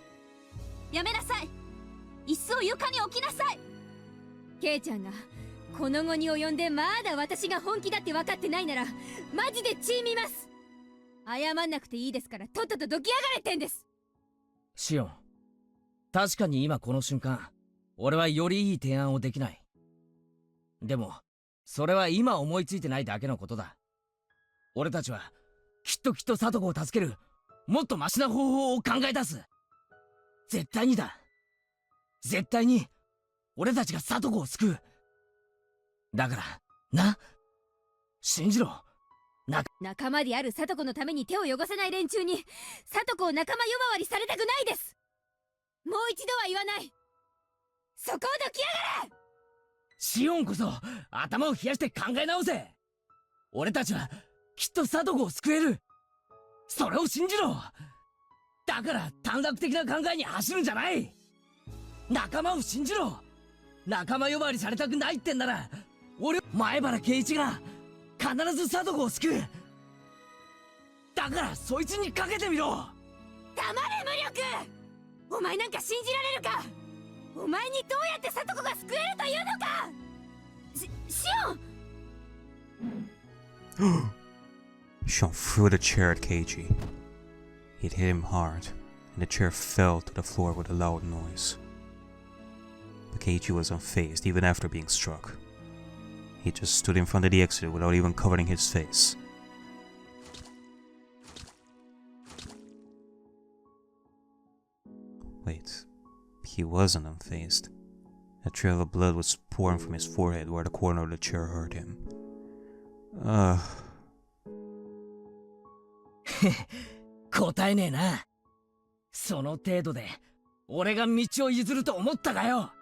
S7: やめなさい。椅子を床に置きなさい。ケイちゃんがこの後に及んでまだ私が本気だって分かってないならマジで血見ます。謝んなくていいですからとっととどきやがれってんです。
S9: シオン、確かに今この瞬間俺はよりいい提案をできない。でもそれは今思いついてないだけのことだ。俺たちはきっと聡子を助けるもっとマシな方法を考え出す。絶対にだ。絶対に俺たちが里子を救う。だからな、信じろ。
S7: 仲間である里子のために手を汚さない連中に里子を仲間呼ばわりされたくないです。もう一度は言わない。そこをどきやがれ。
S9: シオンこそ頭を冷やして考え直せ。俺たちはきっと里子を救える。それを信じろ。だから短絡的な考えに走るんじゃない。仲間を信じろ。仲間呼ばわりされたくないってんなら、俺前原圭一が必ず里子を救う。だからそいつにかけてみろ。
S7: 黙れ無力。お前なんか信じられるか。お前にどうやって里子が救えるというのか。シオン。
S1: Sean threw the chair at Keiji. It hit him hard, and the chair fell to the floor with a loud noise. But Keiji was unfazed even after being struck. He just stood in front of the exit without even covering his face. Wait, he wasn't unfazed. A trail of blood was pouring from his forehead where the corner of the chair hurt him.
S9: 答えねえな。その程度で俺が道を譲ると思ったかよ。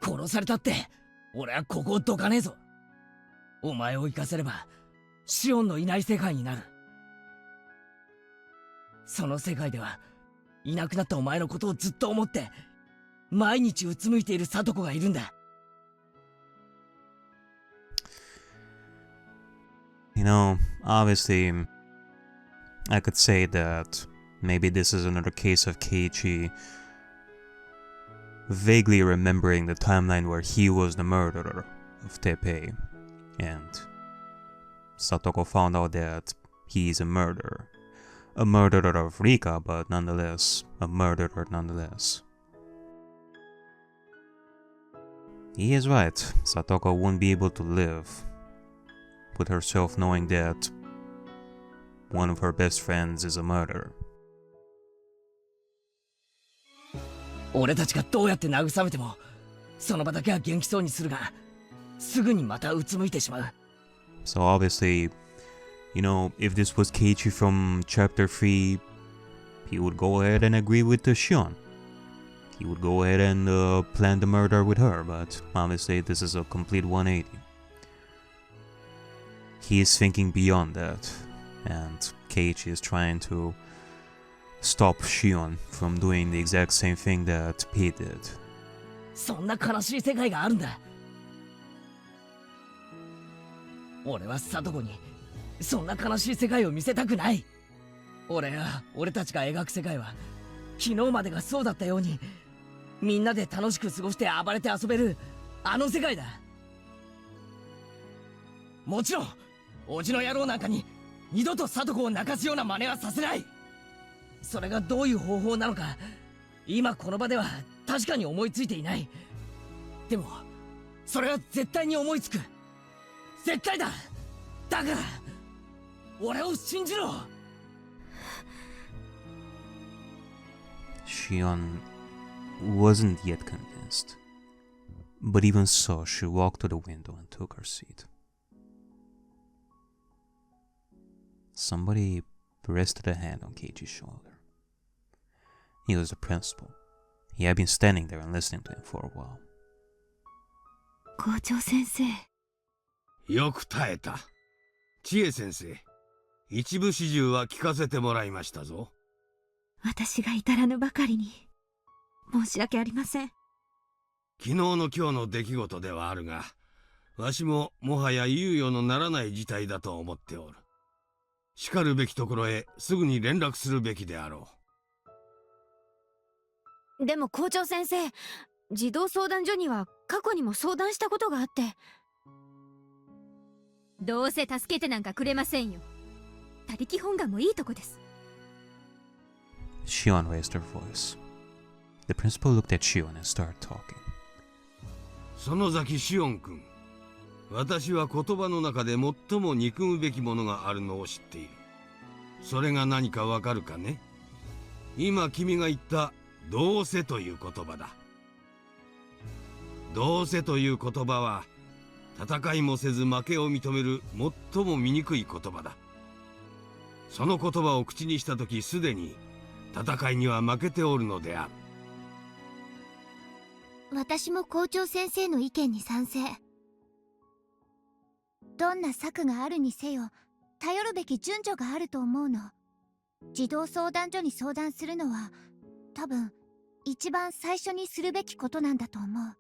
S9: 殺されたって俺はここをどかねえぞ。お前を生かせればシオンのいない世界になる。その世界ではいなくなったお前のことをずっと思って毎日うつむいている里子がいるんだ。
S1: You know, obviously, I could say that maybe this is another case of Keiichi vaguely remembering the timeline where he was the murderer of Teppei, and Satoko found out that he's a murderer. A murderer of Rika, but nonetheless, a murderer nonetheless. He is right, Satoko wouldn't be able to live with herself knowing that one of her best friends is a murderer.
S9: 俺たちがどうやって慰めてもその場だけは元気そうにするがすぐにまたうつむいてしまう。
S1: So obviously, you know, if this was Keiichi from chapter 3, he would go ahead and agree with the Shion. He would go ahead and plan the murder with her, but obviously this is a complete 180. He is thinking beyond that, and Keiichi is trying to stop Shion from doing the exact same thing that P did.
S9: そんな悲しい世界があるんだ。俺は里子にそんな悲しい世界を見せたくない。俺たちが描く世界は昨日までがそうだったようにみんなで楽しく過ごして暴れて遊べるあの世界だ。もちろんおじの野郎なんかに二度と里子を泣かすような真似はさせない。それがどういう方法なのか今この場では確かに思いついていない。でもそれは絶対に思いつく。絶対だ。だから俺を信じろ。
S1: Shion wasn't yet convinced, but even so, she walked to the window and took her seat. Somebody rested a hand on Keiichi's shoulder. He was the principal. He had been standing there and listening to him for a while.
S7: 校長先生。
S3: よく耐えた。千恵先生、一部始終は聞かせてもらいましたぞ。
S7: 私が至らぬばかりに申し訳ありません。
S3: 昨日の今日の出来事ではあるが、わしももはや猶予のならない事態だと思っておる。しかるべきところへすぐに連絡するべきであろ
S7: う。でも校長先生、児童相談所には過去にも相談したことがあって。どうせ助けてなんかくれませんよ。他力本願もいいとこです。
S1: Shion raised her voice. The principal looked at Shion and started talking.
S3: 園崎シオン君、私は言葉の中で最も憎むべきものがあるのを知っている。それが何かわかるかね。今君が言ったどうせという言葉だ。
S10: どうせという言葉は戦いもせず負けを認める最も醜い言葉だ。その言葉を口にした時すでに戦いには負けておるのである。
S2: 私も校長先生の意見に賛成。どんな策があるにせよ頼るべき順序があると思うの。児童相談所に相談するのは多分一番最初にするべきことなんだと思う。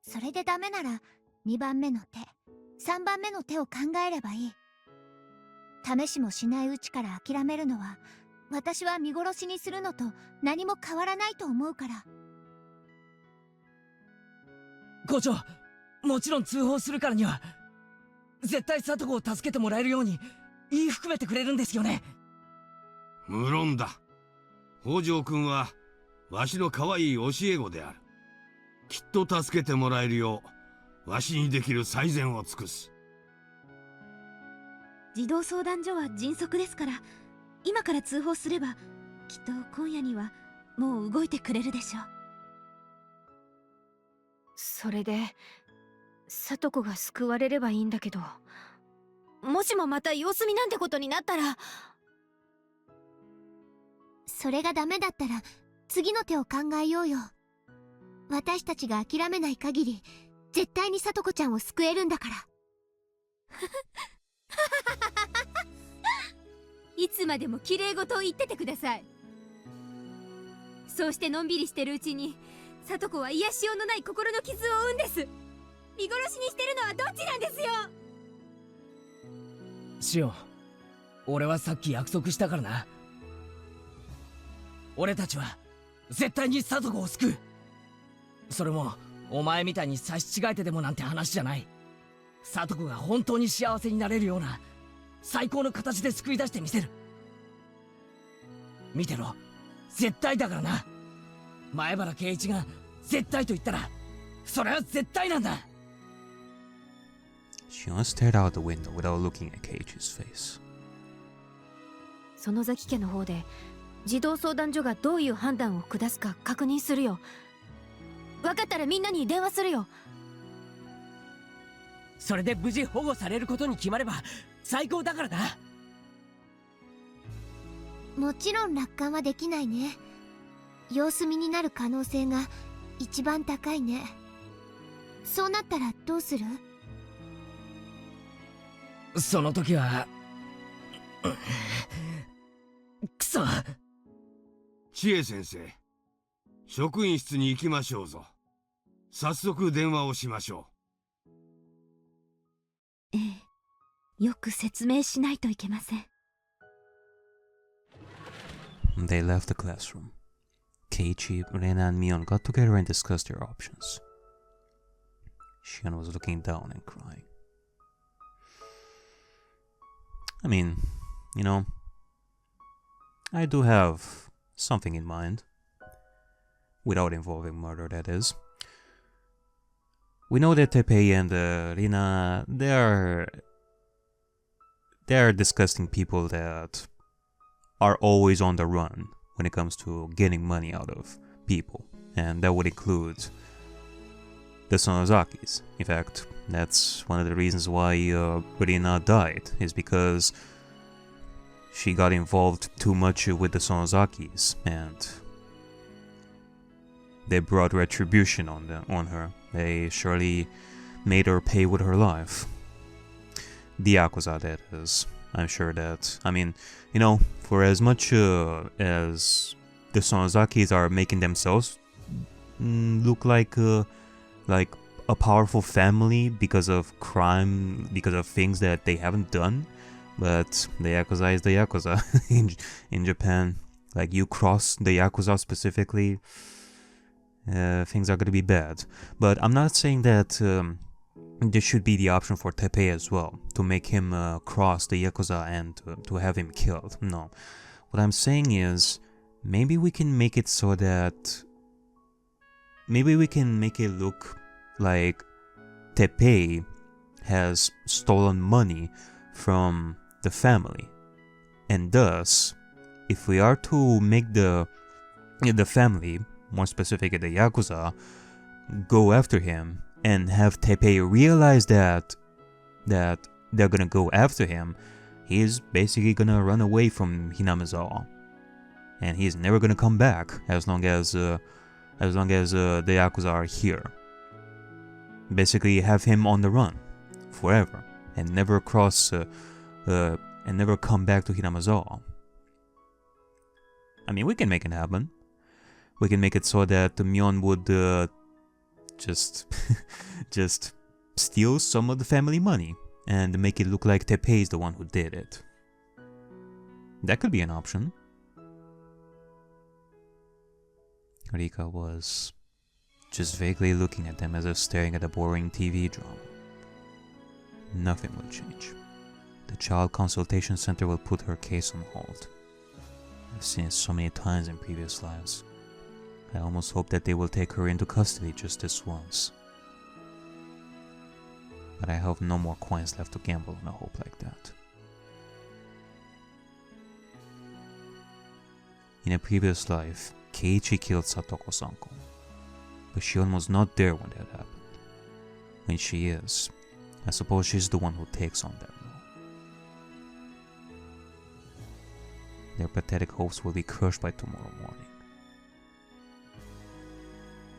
S2: それでダメなら2番目の手3番目の手を考えればいい。試しもしないうちから諦めるのは私は見殺しにするのと何も変わらないと思うから。
S9: 校長、もちろん通報するからには絶対里子を助けてもらえるように言い含めてくれるんですよね。
S10: 無論だ。北条君はわしの可愛い教え子である。きっと助けてもらえるようわしにできる最善を尽くす。
S11: 児童相談所は迅速ですから、今から通報すればきっと今夜にはもう動いてくれるでしょう。
S7: それで里子が救われればいいんだけど、もしもまた様子見なんてことになったら。
S2: それがダメだったら次の手を考えようよ。私たちが諦めない限り絶対に里子ちゃんを救えるんだから。
S7: いつまでも綺麗事を言っててください。そうしてのんびりしてるうちに里子は癒しようのない心の傷を負うんです。見殺しにしてるのはどっちなんですよ。
S9: シオン、俺はさっき約束したからな。俺たちは絶対に里子を救う。それもお前みたいに差し違えてでもなんて話じゃない。里子が本当に幸せになれるような最高の形で救い出してみせる。見てろ、絶対だからな。前原圭一が絶対と言ったらそれは絶対なんだ。
S1: Shion stared out the window without looking at Keiichi's face.
S7: 園崎家の方で児童相談所がどういう判断を下すか確認するよ。分かったらみんなに電話するよ。
S8: それで無事保護されることに決まれば最高だからな。
S2: もちろん楽観はできないね。様子見になる可能性が一番高いね。そうなったらどうする？
S9: その時はくそ。
S10: 千恵先生、職員室に行きましょうぞ。早速電話をしましょ
S11: ええ、よく説明しないといけません。
S1: They left the classroom. Keiichi, Rena, and Mion got together and discussed their options. Shion was looking down and crying. I mean, you know, I do have something in mind. Without involving murder, that is. We know that Teppei and Rina, they are disgusting people that are always on the run when it comes to getting money out of people, and that would include the Sonozakis. In fact, that's one of the reasons why Rina died, is because she got involved too much with the Sonozakis, and they brought retribution on her. They surely made her pay with her life. The Yakuza, that is. I'm sure that, I mean, you know, for as much as the Sonozakis are making themselves look like a powerful family because of crime, because of things that they haven't done, but the Yakuza is the Yakuza. in Japan, like, you cross the Yakuza specifically, things are gonna be bad. But I'm not saying that there should be the option for Teppei as well, to make him cross the Yakuza and to have him killed. No. What I'm saying is, maybe we can make it so that... Maybe we can make it look like Teppei has stolen money from the family. And thus, if we are to make the family, more specifically the Yakuza, go after him and have Teppei realize that they're gonna go after him, he's basically gonna run away from Hinamizawa, and he's never gonna come back as long as the Yakuza are here. Basically, have him on the run forever and never and never come back to Hinamizawa. I mean, we can make it happen. We can make it so that Mion would just steal some of the family money and make it look like Teppei is the one who did it. That could be an option. Rika was just vaguely looking at them as if staring at a boring TV drama. Nothing will change. The Child Consultation Center will put her case on hold. I've seen it so many times in previous lives. I almost hope that they will take her into custody just this once. But I have no more coins left to gamble on a hope like that. In a previous life, Keiichi killed Satoko-sanko, but Shion was not there when that happened. When she is, I suppose she's the one who takes on that role. Their pathetic hopes will be crushed by tomorrow morning.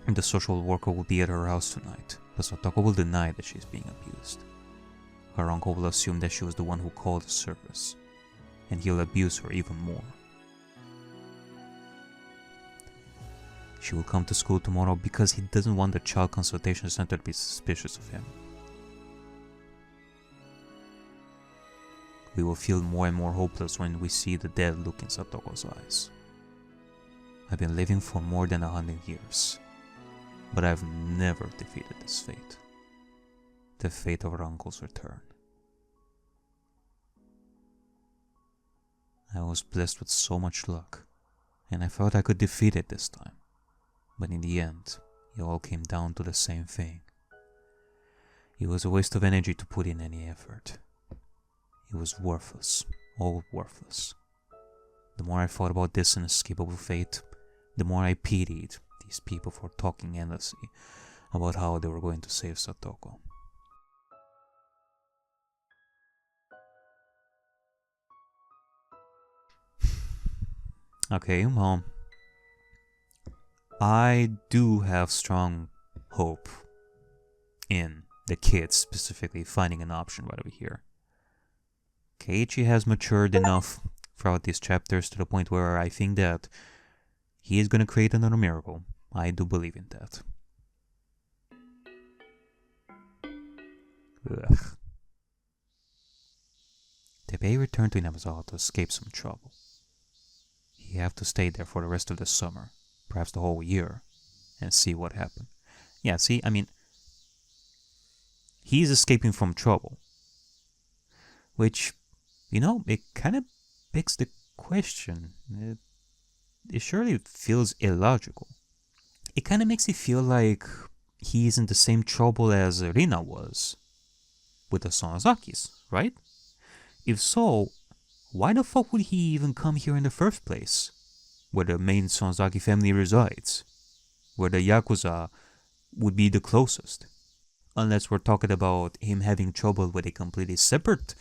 S1: The social worker will be at her house tonight, but Satoko will deny that she is being abused. Her uncle will assume that she was the one who called the service, and he'll abuse her even more. She will come to school tomorrow because he doesn't want the Child Consultation Center to be suspicious of him. We will feel more and more hopeless when we see the dead look in Satoko's eyes. I've been living for more than 100 years, but I've never defeated this fate. The fate of her uncle's return. I was blessed with so much luck, and I thought I could defeat it this time. But in the end, it all came down to the same thing. It was a waste of energy to put in any effort. It was worthless, all worthless. The more I thought about this inescapable fate, the more I pitied these people for talking endlessly about how they were going to save Satoko. Okay, well, I do have strong hope in the kids specifically finding an option right over here. Keiichi has matured enough throughout these chapters to the point where I think that he is going to create another miracle. I do believe in that. Ugh. Teppei returned to Hinamizawa to escape some trouble. He have to stay there for the rest of the summer, perhaps the whole year, and see what happened. Yeah, see, I mean, he's escaping from trouble. Which, you know, it kind of begs the question. It surely feels illogical. It kind of makes it feel like he's in the same trouble as Rina was with the Sonozakis, right? If so, why the fuck would he even come here in the first place? Where the main Sonozaki family resides. Where the Yakuza would be the closest. Unless we're talking about him having trouble with a completely separate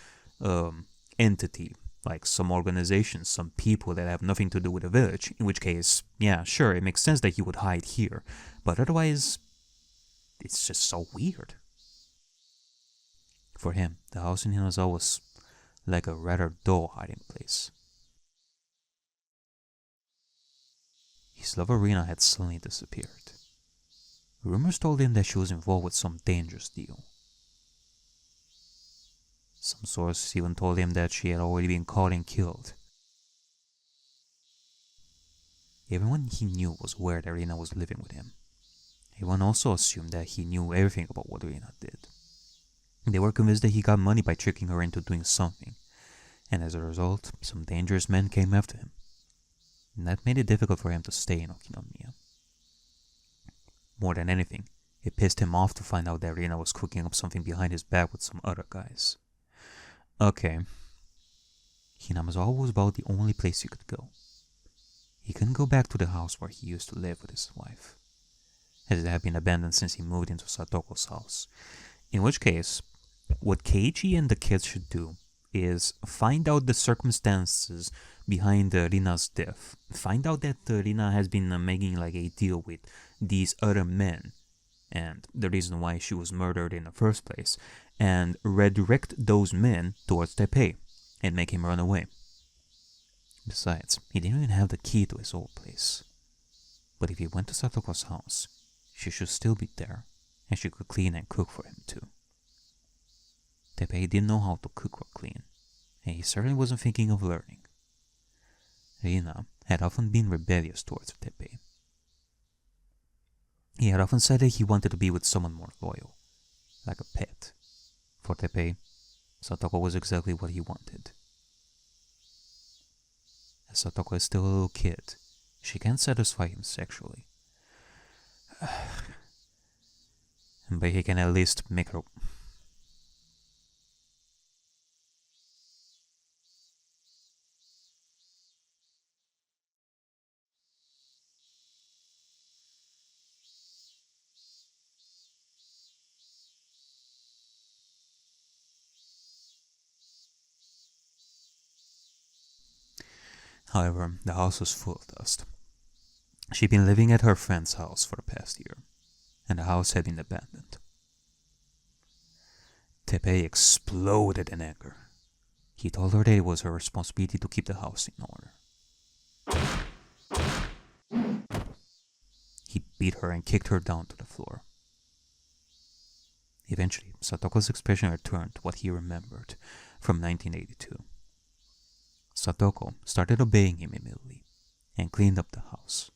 S1: entity. Like some organizations, some people that have nothing to do with the village. In which case, yeah, sure, it makes sense that he would hide here. But otherwise, it's just so weird. For him, the house in Hinamizawa was like a rather dull hiding place. His lover Rina had suddenly disappeared. Rumors told him that she was involved with some dangerous deal. Some sources even told him that she had already been caught and killed. Everyone he knew was aware that Rina was living with him. Everyone also assumed that he knew everything about what Rina did. They were convinced that he got money by tricking her into doing something, and as a result, some dangerous men came after him. And that made it difficult for him to stay in Okinomiya. More than anything, it pissed him off to find out that Rina was cooking up something behind his back with some other guys. Okay. Hinamizawa was about the only place he could go. He couldn't go back to the house where he used to live with his wife. as it had been abandoned since he moved into Satoko's house. In which case, what Keiichi and the kids should do is find out the circumstances behind Rina's death. Find out that Rina has been making like a deal with these other men and the reason why she was murdered in the first place, and redirect those men towards Teppei and make him run away. Besides, he didn't even have the key to his old place. But if he went to Satoko's house, she should still be there, and she could clean and cook for him too. Teppei didn't know how to cook or clean, and he certainly wasn't thinking of learning. Rina had often been rebellious towards Teppei. He had often said that he wanted to be with someone more loyal, like a pet. For Teppei, Satoko was exactly what he wanted. As Satoko is still a little kid, she can't satisfy him sexually. But he can at least make her... However, the house was full of dust. She'd been living at her friend's house for the past year, and the house had been abandoned. Teppei exploded in anger. He told her that it was her responsibility to keep the house in order. He beat her and kicked her down to the floor. Eventually, Satoko's expression returned to what he remembered from 1982. Satoko started obeying him immediately and cleaned up the house.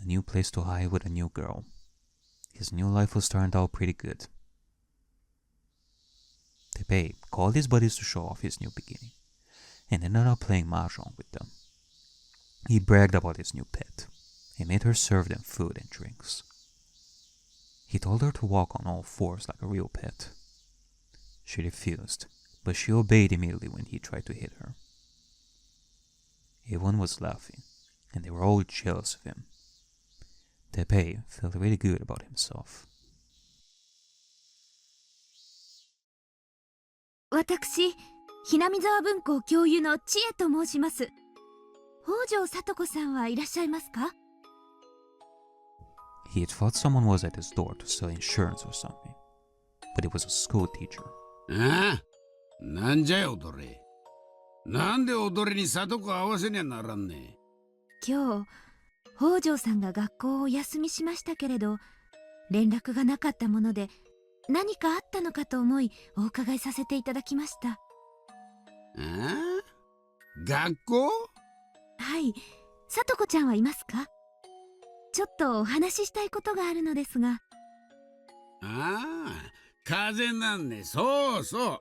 S1: A new place to hide with a new girl. His new life was turned out pretty good. Teppei called his buddies to show off his new beginning and ended up playing mahjong with them. He bragged about his new pet and made her serve them food and drinks. He told her to walk on all fours like a real pet. She refused, but she obeyed immediately when he tried to hit her. Everyone was laughing, and they were all jealous of him. Teppei felt really good about himself.
S7: 私、ひなみざわ文庫教諭の千恵と申します。北条さと子さんはいらっしゃいますか?
S1: He had thought someone was at his door to sell insurance or something, but it was a school teacher.
S3: ああ、なんじゃよ踊れ。なんで踊れに里子合わせにゃならんね。
S7: 今日、北条さんが学校をお休みしましたけれど、連絡がなかったもので、何かあったのかと思いお伺いさせていただきました。
S3: ああ、学校？
S7: はい、さと子ちゃんはいますか？ちょっとお話ししたいことがあるのですが。
S3: ああ、風邪なんね。そうそう。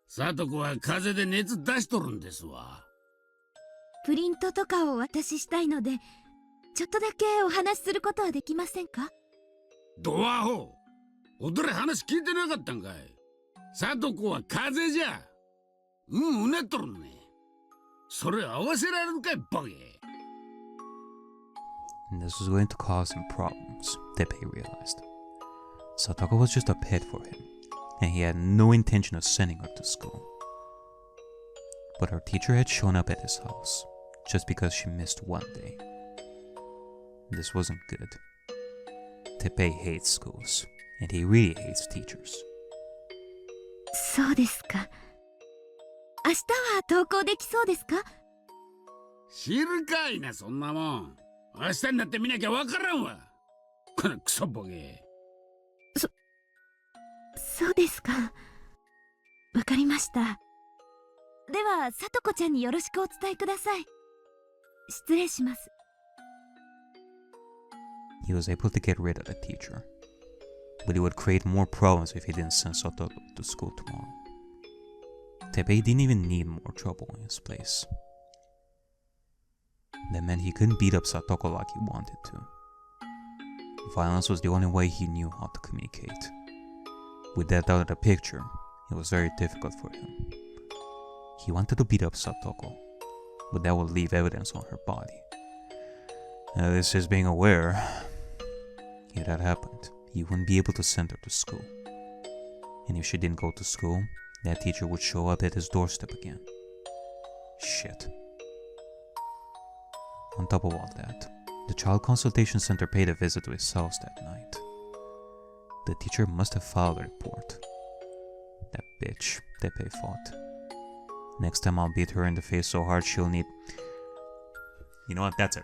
S3: さと子は風邪で熱出しとるんですわ。
S7: プリントとかをお渡ししたいので、ちょっとだけお話しすることはできませんか？
S3: ドアホ、踊れ話聞いてなかったんかい。さと子は風邪じゃ。うなっとるね。それ合わせられるかい、バケ。
S1: This was going to cause him problems, Teppei realized. Satoko was just a pet for him, and he had no intention of sending her to school. But her teacher had shown up at his house, just because she missed one day. This wasn't good. Teppei hates schools, and he really hates teachers.
S7: そうですか。明日は登校できそうですか？
S3: 知るかいな、そんなもん。明日になって見なきゃわからんわ。このクソボケ。
S7: そうですか。わかりました。では、さと子ちゃんによろしくお伝えください。失礼します。
S1: He was able to get rid of the teacher, but it would create more problems if he didn't send Satoko to school tomorrow. Teppei didn't even need more trouble in his place. That meant he couldn't beat up Satoko like he wanted to. Violence was the only way he knew how to communicate. With that out of the picture, it was very difficult for him. He wanted to beat up Satoko, but that would leave evidence on her body. This is being aware. If that happened, he wouldn't be able to send her to school. And if she didn't go to school, that teacher would show up at his doorstep again. Shit. On top of all that, the Child Consultation Center paid a visit to his house that night. The teacher must have filed a report. That bitch, Teppei thought. Next time I'll beat her in the face so hard she'll need... You know what, that's it.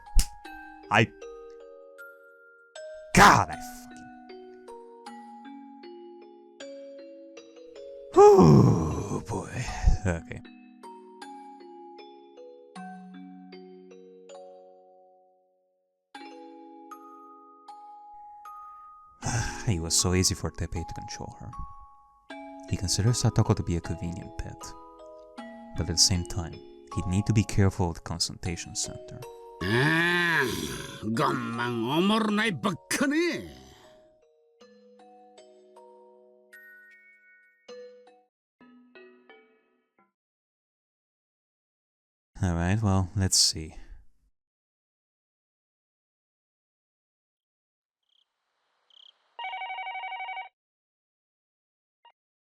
S1: God, I fucking... Oh boy. Okay. It was so easy for Teppei to control her. He considered Satoko to be a convenient pet. But at the same time, he'd need to be careful of the consultation center.
S3: ガンマンおもろないばっかね。
S1: Alright, well, let's see.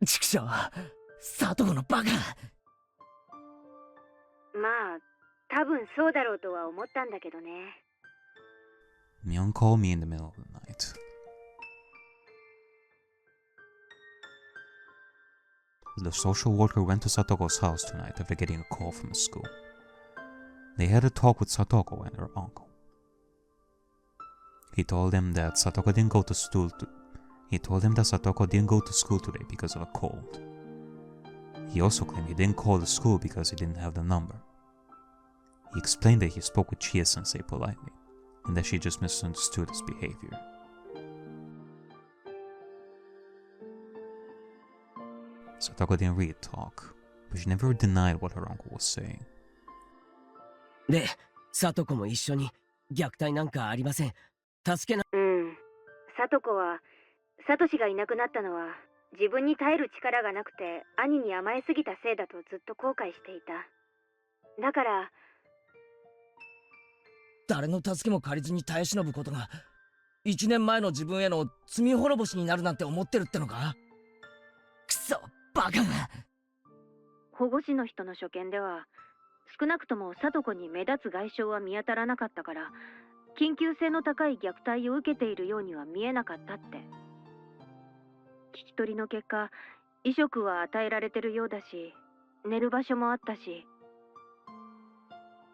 S8: Chikushou, Satokoのバカ。
S12: まあ、多分そうだろうとは思ったんだけどね。
S1: Mion called me in the middle of the night. The social worker went to Satoko's house tonight after getting a call from the school. They had a talk with Satoko and her uncle. He told them that Satoko didn't go to school today because of a cold. He also claimed he didn't call the school because he didn't have the number. He explained that he spoke with Chie-sensei politely, and that she just misunderstood his behavior. Satoko didn't really talk, but she never denied what her uncle was saying.
S8: で、Satokoも一緒に虐待なんかありません。助けな。
S12: サトコは、サトシがいなくなったのは自分に耐える力がなくて兄に甘えすぎたせいだとずっと後悔していた。だから。
S9: 誰の助けも借りずに耐え忍ぶことが1年前の自分への罪滅ぼしになるなんて思ってるってのか？くそ、バカが。
S12: 保護司の人の所見では少なくともサトコに目立つ外傷は見当たらなかったから緊急性の高い虐待を受けているようには見えなかったって。聞き取りの結果、衣食は与えられてるようだし、寝る場所もあったし。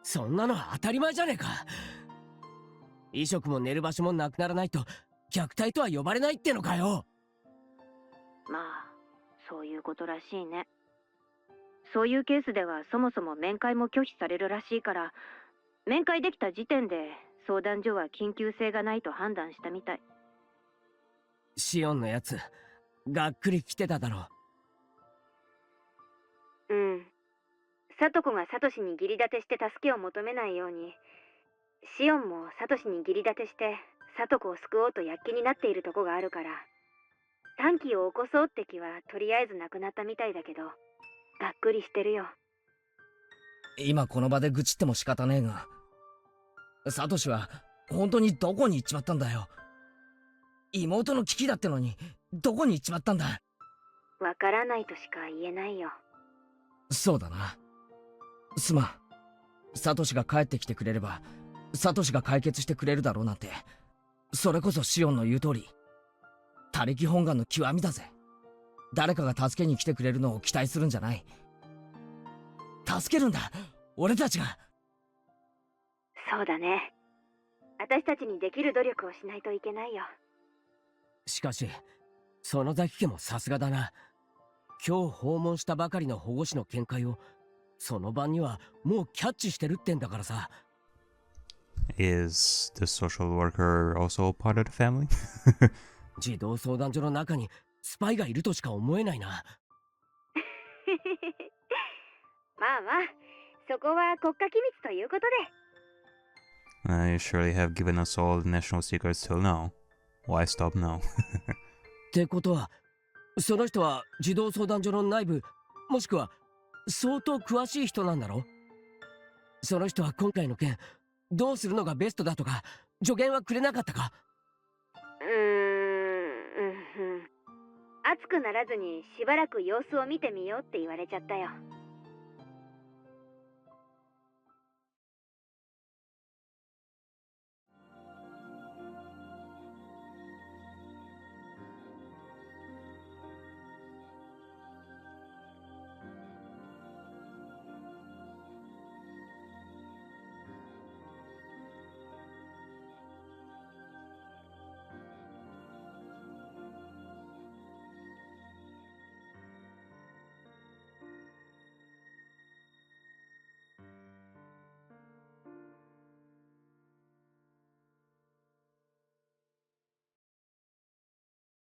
S8: そんなのは当たり前じゃねえか。衣食も寝る場所もなくならないと虐待とは呼ばれないってのかよ。
S12: まあ、そういうことらしいね。そういうケースではそもそも面会も拒否されるらしいから、面会できた時点で相談所は緊急性がないと判断したみたい。
S8: シオンのやつ、がっくり来てただろ
S12: う。サトコがサトシに義理立てして助けを求めないように、シオンもサトシに義理立てしてサトコを救おうと躍起になっているとこがあるから、短期を起こそうって気はとりあえずなくなったみたいだけど、がっくりしてるよ。
S9: 今この場で愚痴っても仕方ねえが、サトシは本当にどこに行っちまったんだよ。妹の危機だってのにどこに行っちまったんだ。
S12: わからないとしか言えないよ。
S9: そうだな。すまん。サトシが帰ってきてくれればサトシが解決してくれるだろうなんて、それこそシオンの言う通り他力本願の極みだぜ。誰かが助けに来てくれるのを期待するんじゃない。助けるんだ、俺たちが。
S12: そうだね。私たちにできる努力をしないといけないよ。
S8: しかし、園崎家もさすがだな。今日訪問したばかりの保護司の見解をその晩にはもうキャッチしてるってんだからさ。
S1: Is the social worker also part of the family?
S8: 児童相談所の中にスパイがいるとしか思えないな。
S12: まあまあ、そこは国家機密ということで。
S1: You surely have given us all the national secrets till now. Why stop now?
S8: ってことは、その人は児童相談所の内部、もしくは相当詳しい人なんだろ？その人は今回の件、どうするのがベストだとか助言はくれなかったか？
S12: 熱くならずにしばらく様子を見てみようって言われちゃったよ。